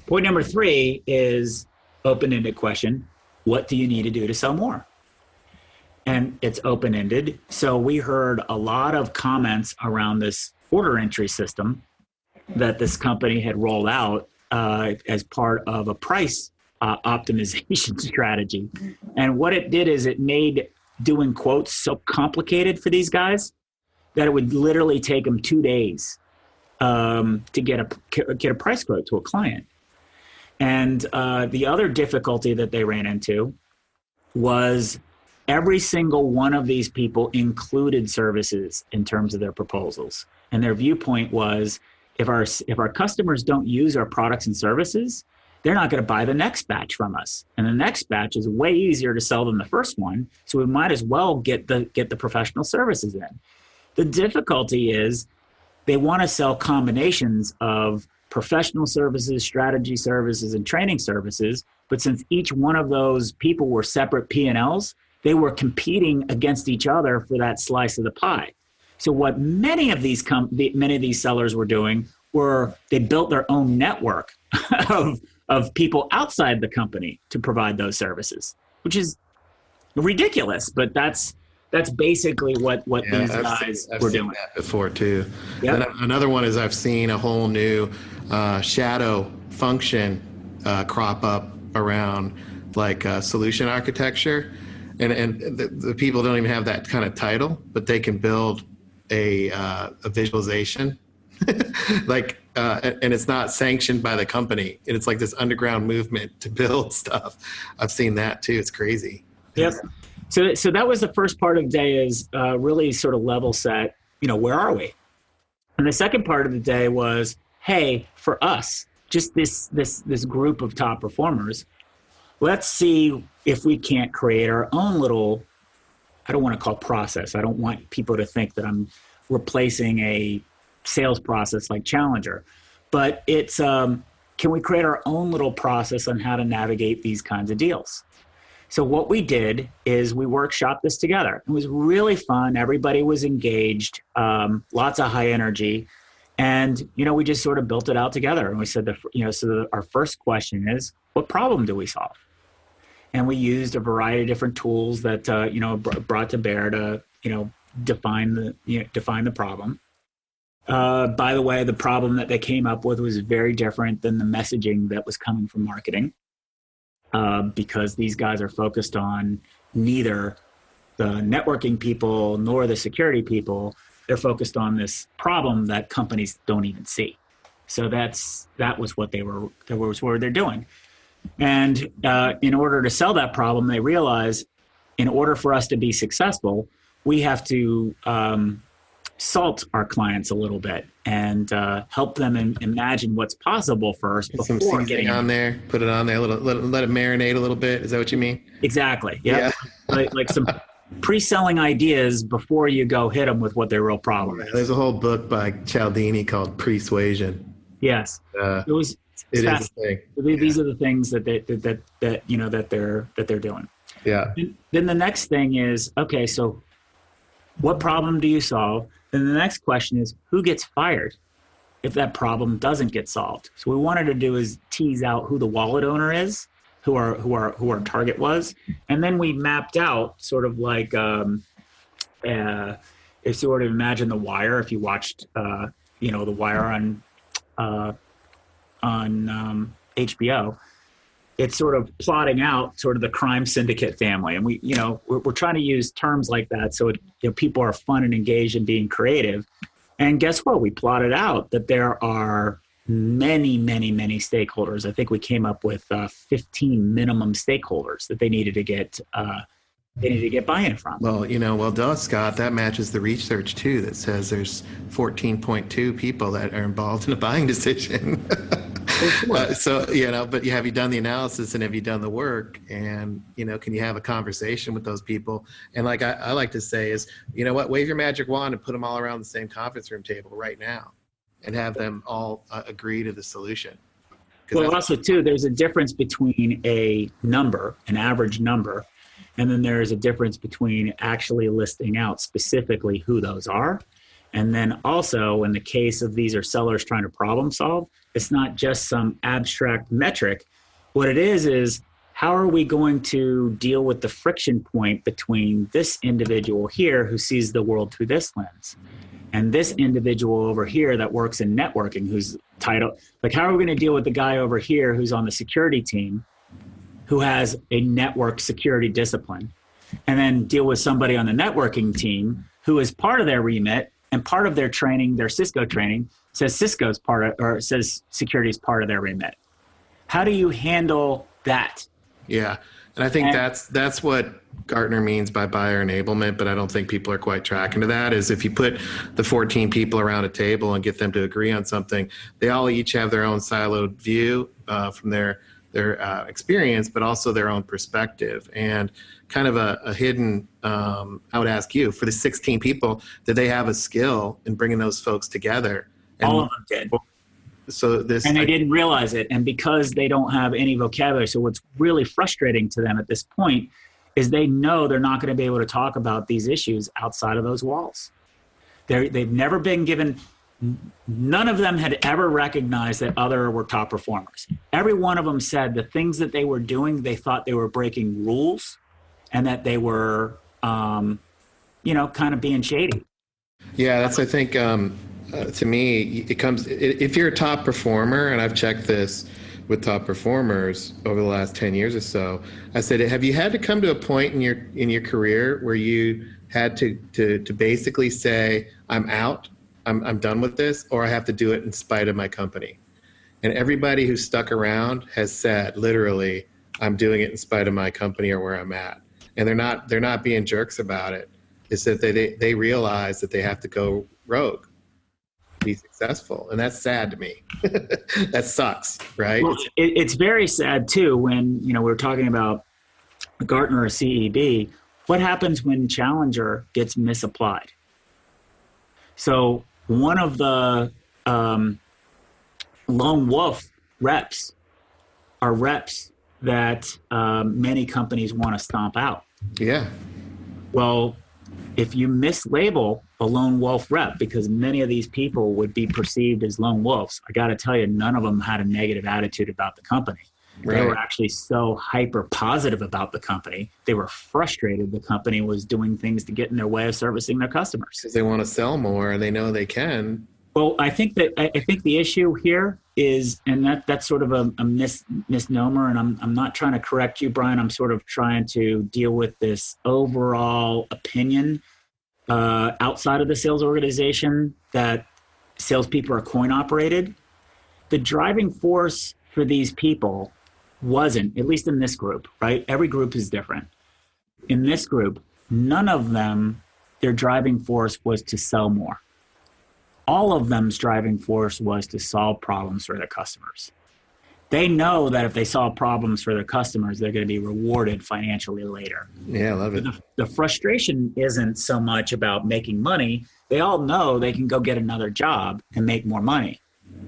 Point number 3 is open-ended question. What do you need to do to sell more? And it's open-ended. So we heard a lot of comments around this order entry system that this company had rolled out as part of a price optimization strategy. And what it did is it made doing quotes so complicated for these guys that it would literally take them 2 days to get a price quote to a client. And the other difficulty that they ran into was every single one of these people included services in terms of their proposals. And their viewpoint was, if our customers don't use our products and services, they're not going to buy the next batch from us. And the next batch is way easier to sell than the first one. So we might as well get the professional services in. The difficulty is they want to sell combinations of professional services, strategy services, and training services. But since each one of those people were separate P&Ls, they were competing against each other for that slice of the pie. So what many of these sellers were doing were they built their own network of people outside the company to provide those services, which is ridiculous. But that's basically what these guys were doing. That before too. Yep. Then another one is I've seen a whole new shadow function crop up around like solution architecture, and the people don't even have that kind of title, but they can build a visualization like and it's not sanctioned by the company, and it's like this underground movement to build stuff. I've seen that too. It's crazy. Yep. So that was the first part of the day, is really sort of level set, where are we? And the second part of the day was, hey, for us, just this group of top performers, let's see if we can't create our own little, I don't want to call it process. I don't want people to think that I'm replacing a sales process like Challenger, but it's, can we create our own little process on how to navigate these kinds of deals? So what we did is we workshopped this together. It was really fun. Everybody was engaged, lots of high energy. And, we just sort of built it out together. And we said, our first question is, what problem do we solve? And we used a variety of different tools that, brought to bear to, define the problem. By the way, the problem that they came up with was very different than the messaging that was coming from marketing. Because these guys are focused on neither the networking people nor the security people. They're focused on this problem that companies don't even see. So that was what they're doing. And in order to sell that problem, they realize in order for us to be successful, we have to salt our clients a little bit and help them imagine what's possible first Some before seasoning getting on there, put it on there, let it marinate a little bit. Is that what you mean? Exactly. Yep. Yeah. like some pre-selling ideas before you go hit them with what their real problem is. There's a whole book by Cialdini called Persuasion. Yes. It is a thing. These are the things that they're doing. Yeah. Then the next thing is, okay, so what problem do you solve? Then the next question is, who gets fired if that problem doesn't get solved? So what we wanted to do is tease out who the wallet owner is, who our target was, and then we mapped out sort of like if you sort of imagine The Wire, if you watched The Wire on HBO. It's sort of plotting out sort of the crime syndicate family. And we're trying to use terms like that so people are fun and engaged in being creative. And guess what? We plotted out that there are many, many, many stakeholders. I think we came up with 15 minimum stakeholders that they needed to get buy-in from. Well, Scott, that matches the research too that says there's 14.2 people that are involved in a buying decision. But have you done the analysis and have you done the work? And, can you have a conversation with those people? And like I like to say is, wave your magic wand and put them all around the same conference room table right now and have them all agree to the solution. Well, also too, there's a difference between an average number, and then there is a difference between actually listing out specifically who those are. And then also, in the case of these are sellers trying to problem solve, it's not just some abstract metric. What it is how are we going to deal with the friction point between this individual here who sees the world through this lens and this individual over here that works in networking who's titled, like how are we going to deal with the guy over here who's on the security team who has a network security discipline, and then deal with somebody on the networking team who is part of their remit and part of their training, their Cisco training, says Cisco's part of, or says security is part of their remit. How do you handle that? Yeah, and I think that's what Gartner means by buyer enablement, but I don't think people are quite tracking to that, is if you put the 14 people around a table and get them to agree on something, they all each have their own siloed view from their experience, but also their own perspective. And kind of a hidden, I would ask you, for the 16 people, did they have a skill in bringing those folks together? And all of them did. And they didn't realize it. And because they don't have any vocabulary, so what's really frustrating to them at this point is they know they're not going to be able to talk about these issues outside of those walls. They've never been given, none of them had ever recognized that other were top performers. Every one of them said the things that they were doing, they thought they were breaking rules and that they were, kind of being shady. Yeah, that's, I think, to me, it comes, if you're a top performer, and I've checked this with top performers over the last 10 years or so, I said, have you had to come to a point in your career where you had to basically say, I'm out, I'm done with this, or I have to do it in spite of my company? And everybody who's stuck around has said, literally, I'm doing it in spite of my company or where I'm at. And they're not being jerks about it. It's that they realize that they have to go rogue, be successful. And that's sad to me. That sucks, right? Well, it's very sad too when, we're talking about Gartner or CEB. What happens when Challenger gets misapplied? So one of the lone wolf reps are reps that many companies want to stomp out. Yeah. Well, if you mislabel a lone wolf rep, because many of these people would be perceived as lone wolves, I got to tell you, none of them had a negative attitude about the company. Right. They were actually so hyper positive about the company. They were frustrated the company was doing things to get in their way of servicing their customers. Because they want to sell more and they know they can. Well, I think the issue here is, and that's sort of a misnomer, and I'm not trying to correct you, Brian. I'm sort of trying to deal with this overall opinion outside of the sales organization that salespeople are coin operated. the driving force for these people wasn't, at least in this group, right? Every group is different. In this group, none of them, their driving force was to sell more. All of them's driving force was to solve problems for their customers. They know that if they solve problems for their customers, they're going to be rewarded financially later. Yeah, I love it. The frustration isn't so much about making money. They all know they can go get another job and make more money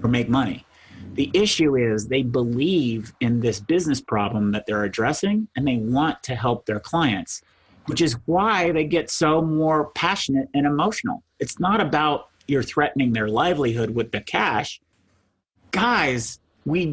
or make money. The issue is they believe in this business problem that they're addressing, and they want to help their clients, which is why they get so more passionate and emotional. It's not about you're threatening their livelihood with the cash. Guys, we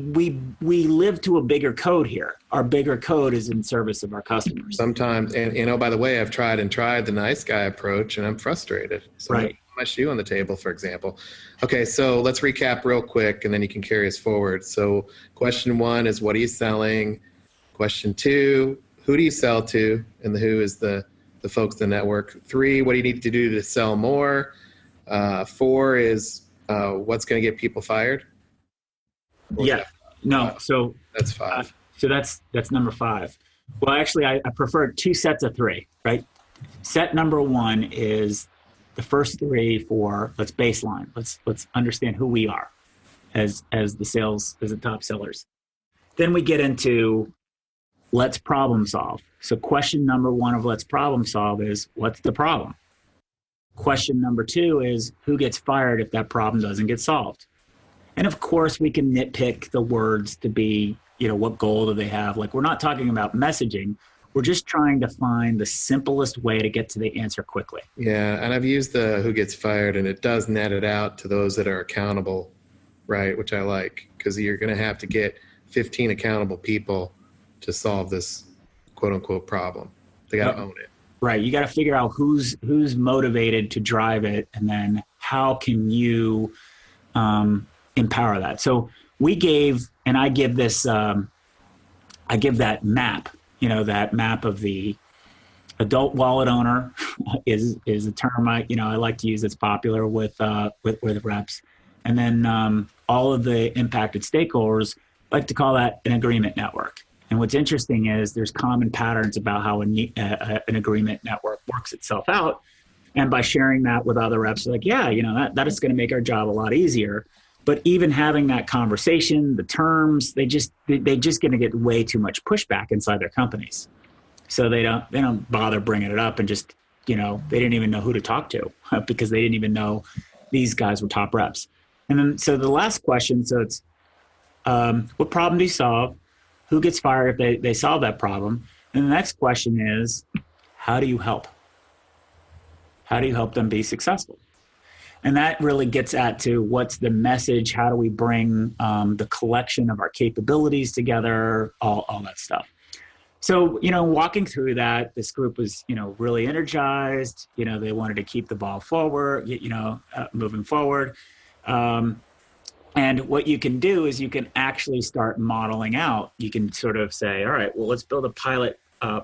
live to a bigger code here. Our bigger code is in service of our customers. Sometimes, and by the way, I've tried the nice guy approach, and I'm frustrated. So right. I put my shoe on the table, for example. Okay, so let's recap real quick, and then you can carry us forward. So question 1 is, what are you selling? Question 2, who do you sell to? And the who is the folks in the network. 3, what do you need to do to sell more? 4 is, what's going to get people fired? Yeah, no. So that's 5. So that's number 5. Well, actually, I prefer 2 sets of 3, right? Set number 1 is the first 3 for let's baseline. Let's understand who we are as the top sellers. Then we get into let's problem solve. So question number 1 of let's problem solve is what's the problem? Question number 2 is who gets fired if that problem doesn't get solved? And of course, we can nitpick the words to be, what goal do they have? Like, we're not talking about messaging. We're just trying to find the simplest way to get to the answer quickly. Yeah, and I've used the who gets fired, and it does net it out to those that are accountable, right? Which I like, because you're going to have to get 15 accountable people to solve this quote-unquote problem. They got to own it. Right. You got to figure out who's motivated to drive it, and then how can you empower that. So I give this, I give that map, that map of the adult wallet owner is a term I like to use that's popular with reps. And then all of the impacted stakeholders like to call that an agreement network. And what's interesting is there's common patterns about how an agreement network works itself out. And by sharing that with other reps, they're like, yeah, that is going to make our job a lot easier. But even having that conversation, the terms, they just going to get way too much pushback inside their companies. So they don't bother bringing it up, and just, they didn't even know who to talk to because they didn't even know these guys were top reps. And then, so the last question, so it's, what problem do you solve? Who gets fired if they solve that problem? And the next question is, how do you help? How do you help them be successful? And that really gets at to what's the message? How do we bring the collection of our capabilities together? All that stuff. So, walking through that, this group was, really energized. They wanted to keep the ball forward, moving forward. And what you can do is you can actually start modeling out. You can sort of say, all right, well, let's build a pilot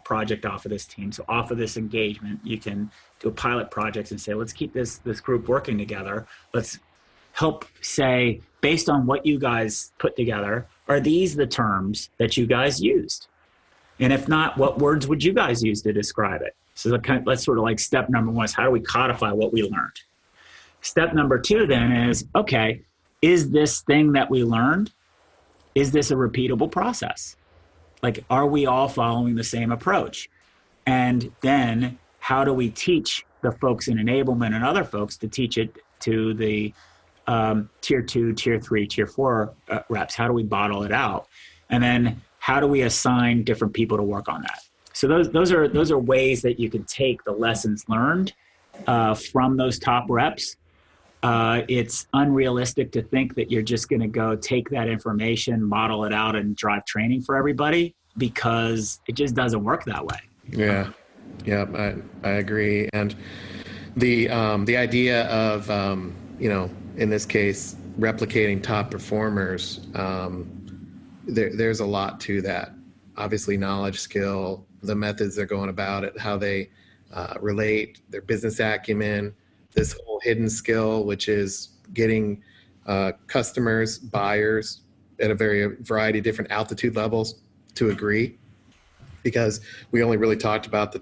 project off of this team. So off of this engagement, you can do a pilot project and say, let's keep this group working together. Let's help say, based on what you guys put together, are these the terms that you guys used? And if not, what words would you guys use to describe it? So that's sort of like step number 1 is how do we codify what we learned? Step number 2 then is, okay, is this thing that we learned, is this a repeatable process? Like, are we all following the same approach? And then how do we teach the folks in enablement and other folks to teach it to the tier 2, tier 3, tier 4 reps? How do we bottle it out? And then how do we assign different people to work on that? So those are ways that you can take the lessons learned from those top reps. It's unrealistic to think that you're just going to go take that information, model it out, and drive training for everybody, because it just doesn't work that way. Yeah, I agree. And the idea of in this case replicating top performers, there's a lot to that. Obviously, knowledge, skill, the methods they're going about it, how they relate, their business acumen. This whole hidden skill, which is getting customers, buyers at a variety of different altitude levels to agree, because we only really talked about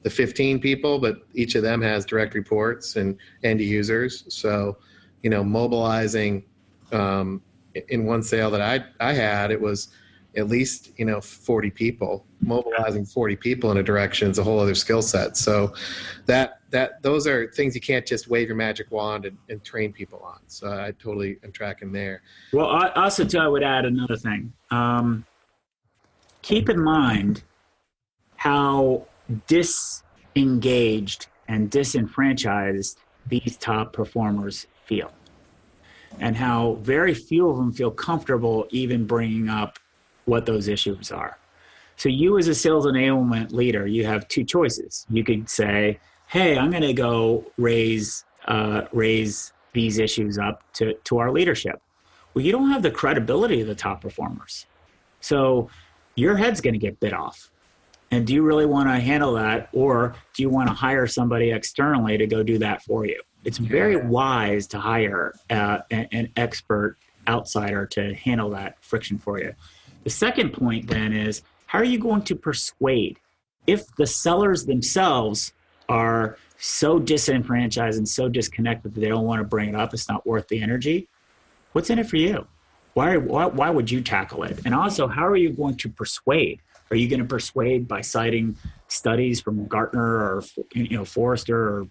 the 15 people, but each of them has direct reports and end users. So, mobilizing in one sale that I had, it was at least 40 people. Mobilizing 40 people in a direction is a whole other skill set. So those are things you can't just wave your magic wand and train people on. So I totally am tracking there. Well, also too, I would add another thing. Keep in mind how disengaged and disenfranchised these top performers feel, and how very few of them feel comfortable even bringing up what those issues are. So you as a sales enablement leader, you have two choices. You could say, hey, I'm going to go raise these issues up to our leadership. Well, you don't have the credibility of the top performers. So your head's going to get bit off. And do you really want to handle that? Or do you want to hire somebody externally to go do that for you? It's very wise to hire an expert outsider to handle that friction for you. The second point then is, how are you going to persuade? If the sellers themselves are so disenfranchised and so disconnected that they don't want to bring it up, it's not worth the energy, what's in it for you? Why would you tackle it? And also, how are you going to persuade? Are you going to persuade by citing studies from Gartner or Forrester or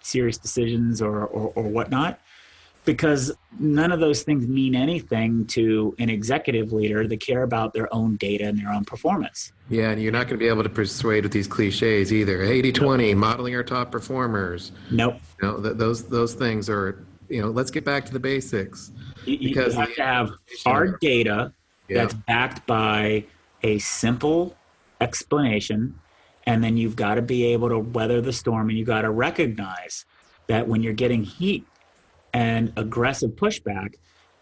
Serious Decisions or whatnot? Because none of those things mean anything to an executive leader that care about their own data and their own performance. Yeah, and you're not going to be able to persuade with these cliches either. 80-20, modeling our top performers. Nope. Those things are, let's get back to the basics. You have to have hard data that's backed by a simple explanation, and then you've got to be able to weather the storm, and you've got to recognize that when you're getting heat and aggressive pushback,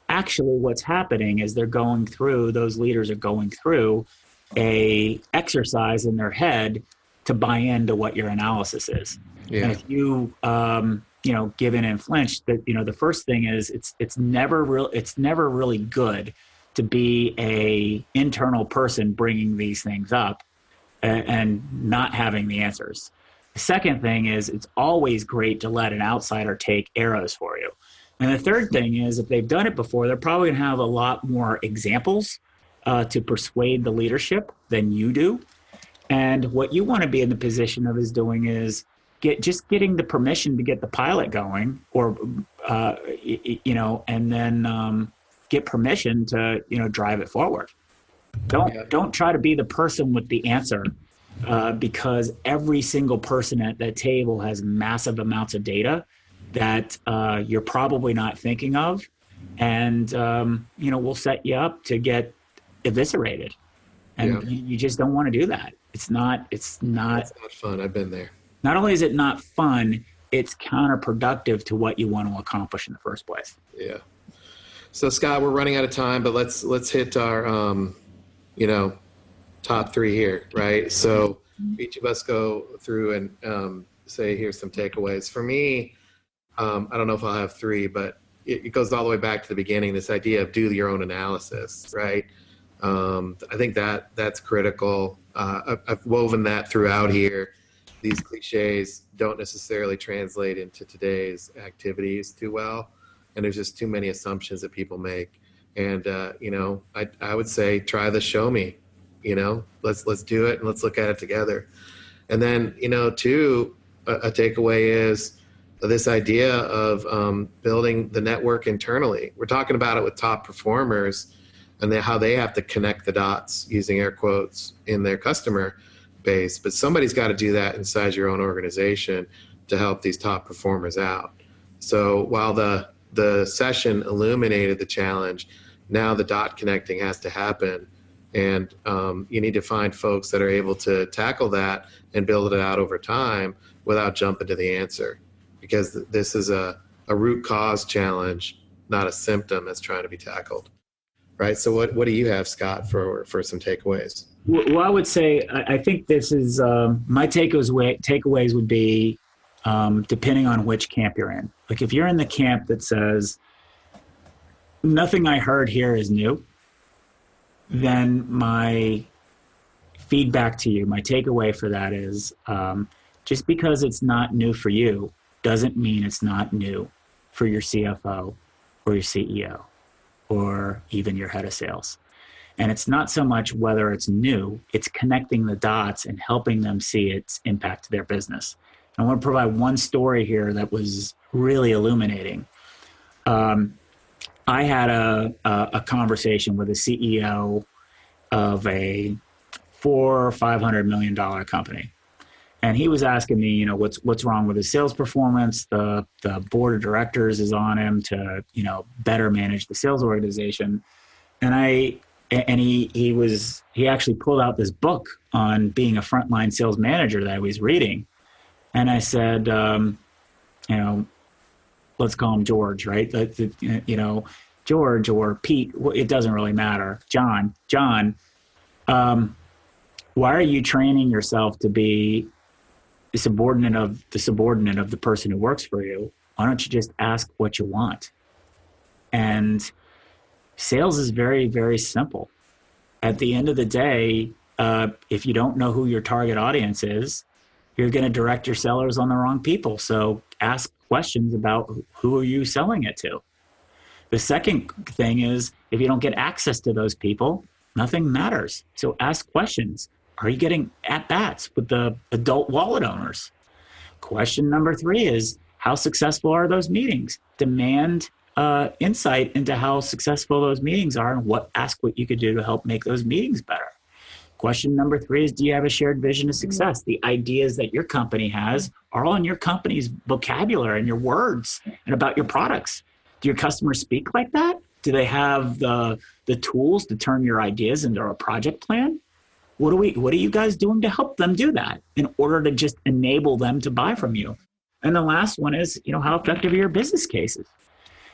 actually what's happening is those leaders are going through a exercise in their head to buy into what your analysis is. Yeah. And if you give in and flinch, that the first thing is it's never really good to be a internal person bringing these things up and not having the answers. The second thing is, it's always great to let an outsider take arrows for you. And the third thing is, if they've done it before, they're probably going to have a lot more examples to persuade the leadership than you do. And what you want to be in the position of is doing is getting the permission to get the pilot going, or and then get permission to drive it forward. Don't try to be the person with the answer, because every single person at that table has massive amounts of data that you're probably not thinking of, and will set you up to get eviscerated. And you just don't want to do that. It's not fun. I've been there. Not only is it not fun, it's counterproductive to what you want to accomplish in the first place. Yeah. So Scott, we're running out of time, but let's hit our top three here, right? So each of us go through and say, here's some takeaways. For me, I don't know if I'll have three, but it goes all the way back to the beginning, this idea of do your own analysis, right? I think that's critical. I've woven that throughout here. These cliches don't necessarily translate into today's activities too well. And there's just too many assumptions that people make. And, I would say, try the show me, let's do it and let's look at it together. And then, two, a takeaway is this idea of building the network internally. We're talking about it with top performers and how they have to connect the dots, using air quotes, in their customer base. But somebody's got to do that inside your own organization to help these top performers out. So while the session illuminated the challenge, now the dot connecting has to happen. And you need to find folks that are able to tackle that and build it out over time without jumping to the answer. Because this is a root cause challenge, not a symptom that's trying to be tackled. Right. So what do you have, Scott, for some takeaways? Well, I would say, I think this is my takeaways would be, depending on which camp you're in. Like if you're in the camp that says, nothing I heard here is new, then my feedback to you, my takeaway for that is just because it's not new for you doesn't mean it's not new for your CFO or your CEO or even your head of sales. And it's not so much whether it's new, it's connecting the dots and helping them see its impact to their business. I want to provide one story here that was really illuminating. I had a conversation with a CEO of a $400 or $500 million company. And he was asking me, what's wrong with his sales performance? The board of directors is on him to, better manage the sales organization. And he actually pulled out this book on being a frontline sales manager that I was reading. And I said, let's call him George, right? George or Pete, it doesn't really matter. John, why are you training yourself to be the subordinate of the person who works for you? Why don't you just ask what you want? And sales is very, very simple. At the end of the day, if you don't know who your target audience is, you're going to direct your sellers on the wrong people. So ask questions about who are you selling it to. The second thing is, if you don't get access to those people, nothing matters. So ask questions. Are you getting at-bats with the adult wallet owners? Question number 3 is, how successful are those meetings? Demand insight into how successful those meetings are and ask what you could do to help make those meetings better. Question number 3 is, do you have a shared vision of success? The ideas that your company has are all in your company's vocabulary and your words and about your products. Do your customers speak like that? Do they have the tools to turn your ideas into a project plan? What are you guys doing to help them do that in order to just enable them to buy from you? And the last one is, how effective are your business cases?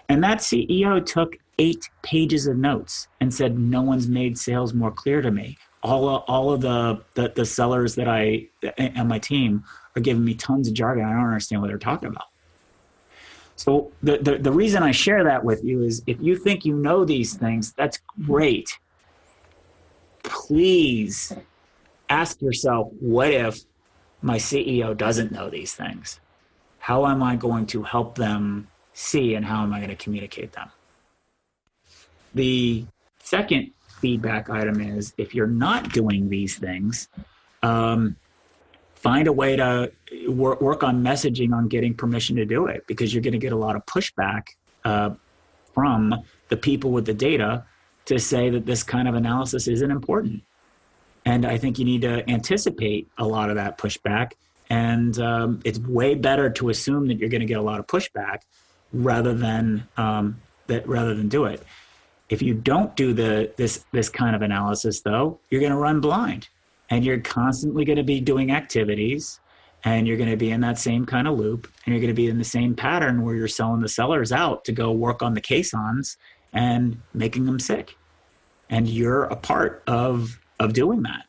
And that CEO took 8 pages of notes and said, no one's made sales more clear to me. All of the sellers that I and my team are giving me tons of jargon. I don't understand what they're talking about. So the reason I share that with you is, if you think you know these things, that's great. Please ask yourself, what if my CEO doesn't know these things? How am I going to help them see, and how am I going to communicate them? The second feedback item is, if you're not doing these things, find a way to work on messaging on getting permission to do it, because you're going to get a lot of pushback from the people with the data to say that this kind of analysis isn't important. And I think you need to anticipate a lot of that pushback. And it's way better to assume that you're going to get a lot of pushback rather than do it. If you don't do this kind of analysis, though, you're going to run blind, and you're constantly going to be doing activities, and you're going to be in that same kind of loop, and you're going to be in the same pattern where you're selling the sellers out to go work on the caissons and making them sick. And you're a part of doing that.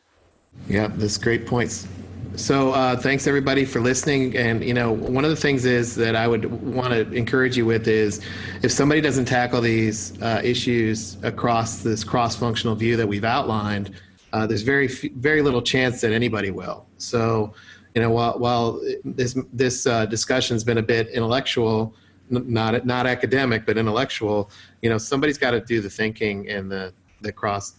Yeah, that's great points. So thanks everybody for listening. And one of the things is that I would want to encourage you with is, if somebody doesn't tackle these issues across this cross-functional view that we've outlined, there's very little chance that anybody will. So while this discussion's been a bit intellectual, not academic, but intellectual, somebody's got to do the thinking and the cross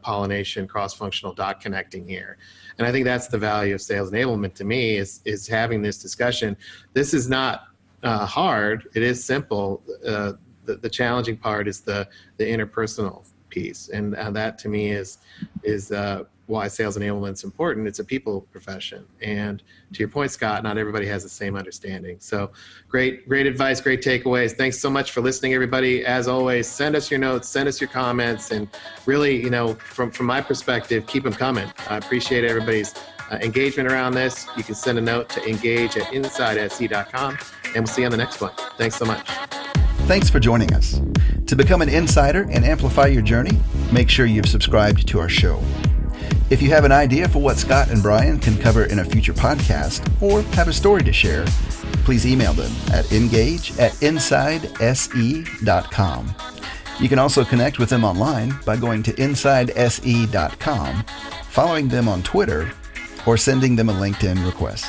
pollination, cross-functional dot connecting here. And I think that's the value of sales enablement to me, is having this discussion. This is not hard. It is simple. The challenging part is the interpersonal piece. And that to me is why sales enablement is important. It's a people profession. And to your point, Scott, not everybody has the same understanding. So great advice, great takeaways. Thanks so much for listening, everybody. As always, send us your notes, send us your comments, and really, from my perspective, keep them coming. I appreciate everybody's engagement around this. You can send a note to engage@insidesc.com, and we'll see you on the next one. Thanks so much. Thanks for joining us. To become an insider and amplify your journey, make sure you've subscribed to our show. If you have an idea for what Scott and Brian can cover in a future podcast, or have a story to share, please email them at engage@insidesc.com. You can also connect with them online by going to InsideSE.com, following them on Twitter, or sending them a LinkedIn request.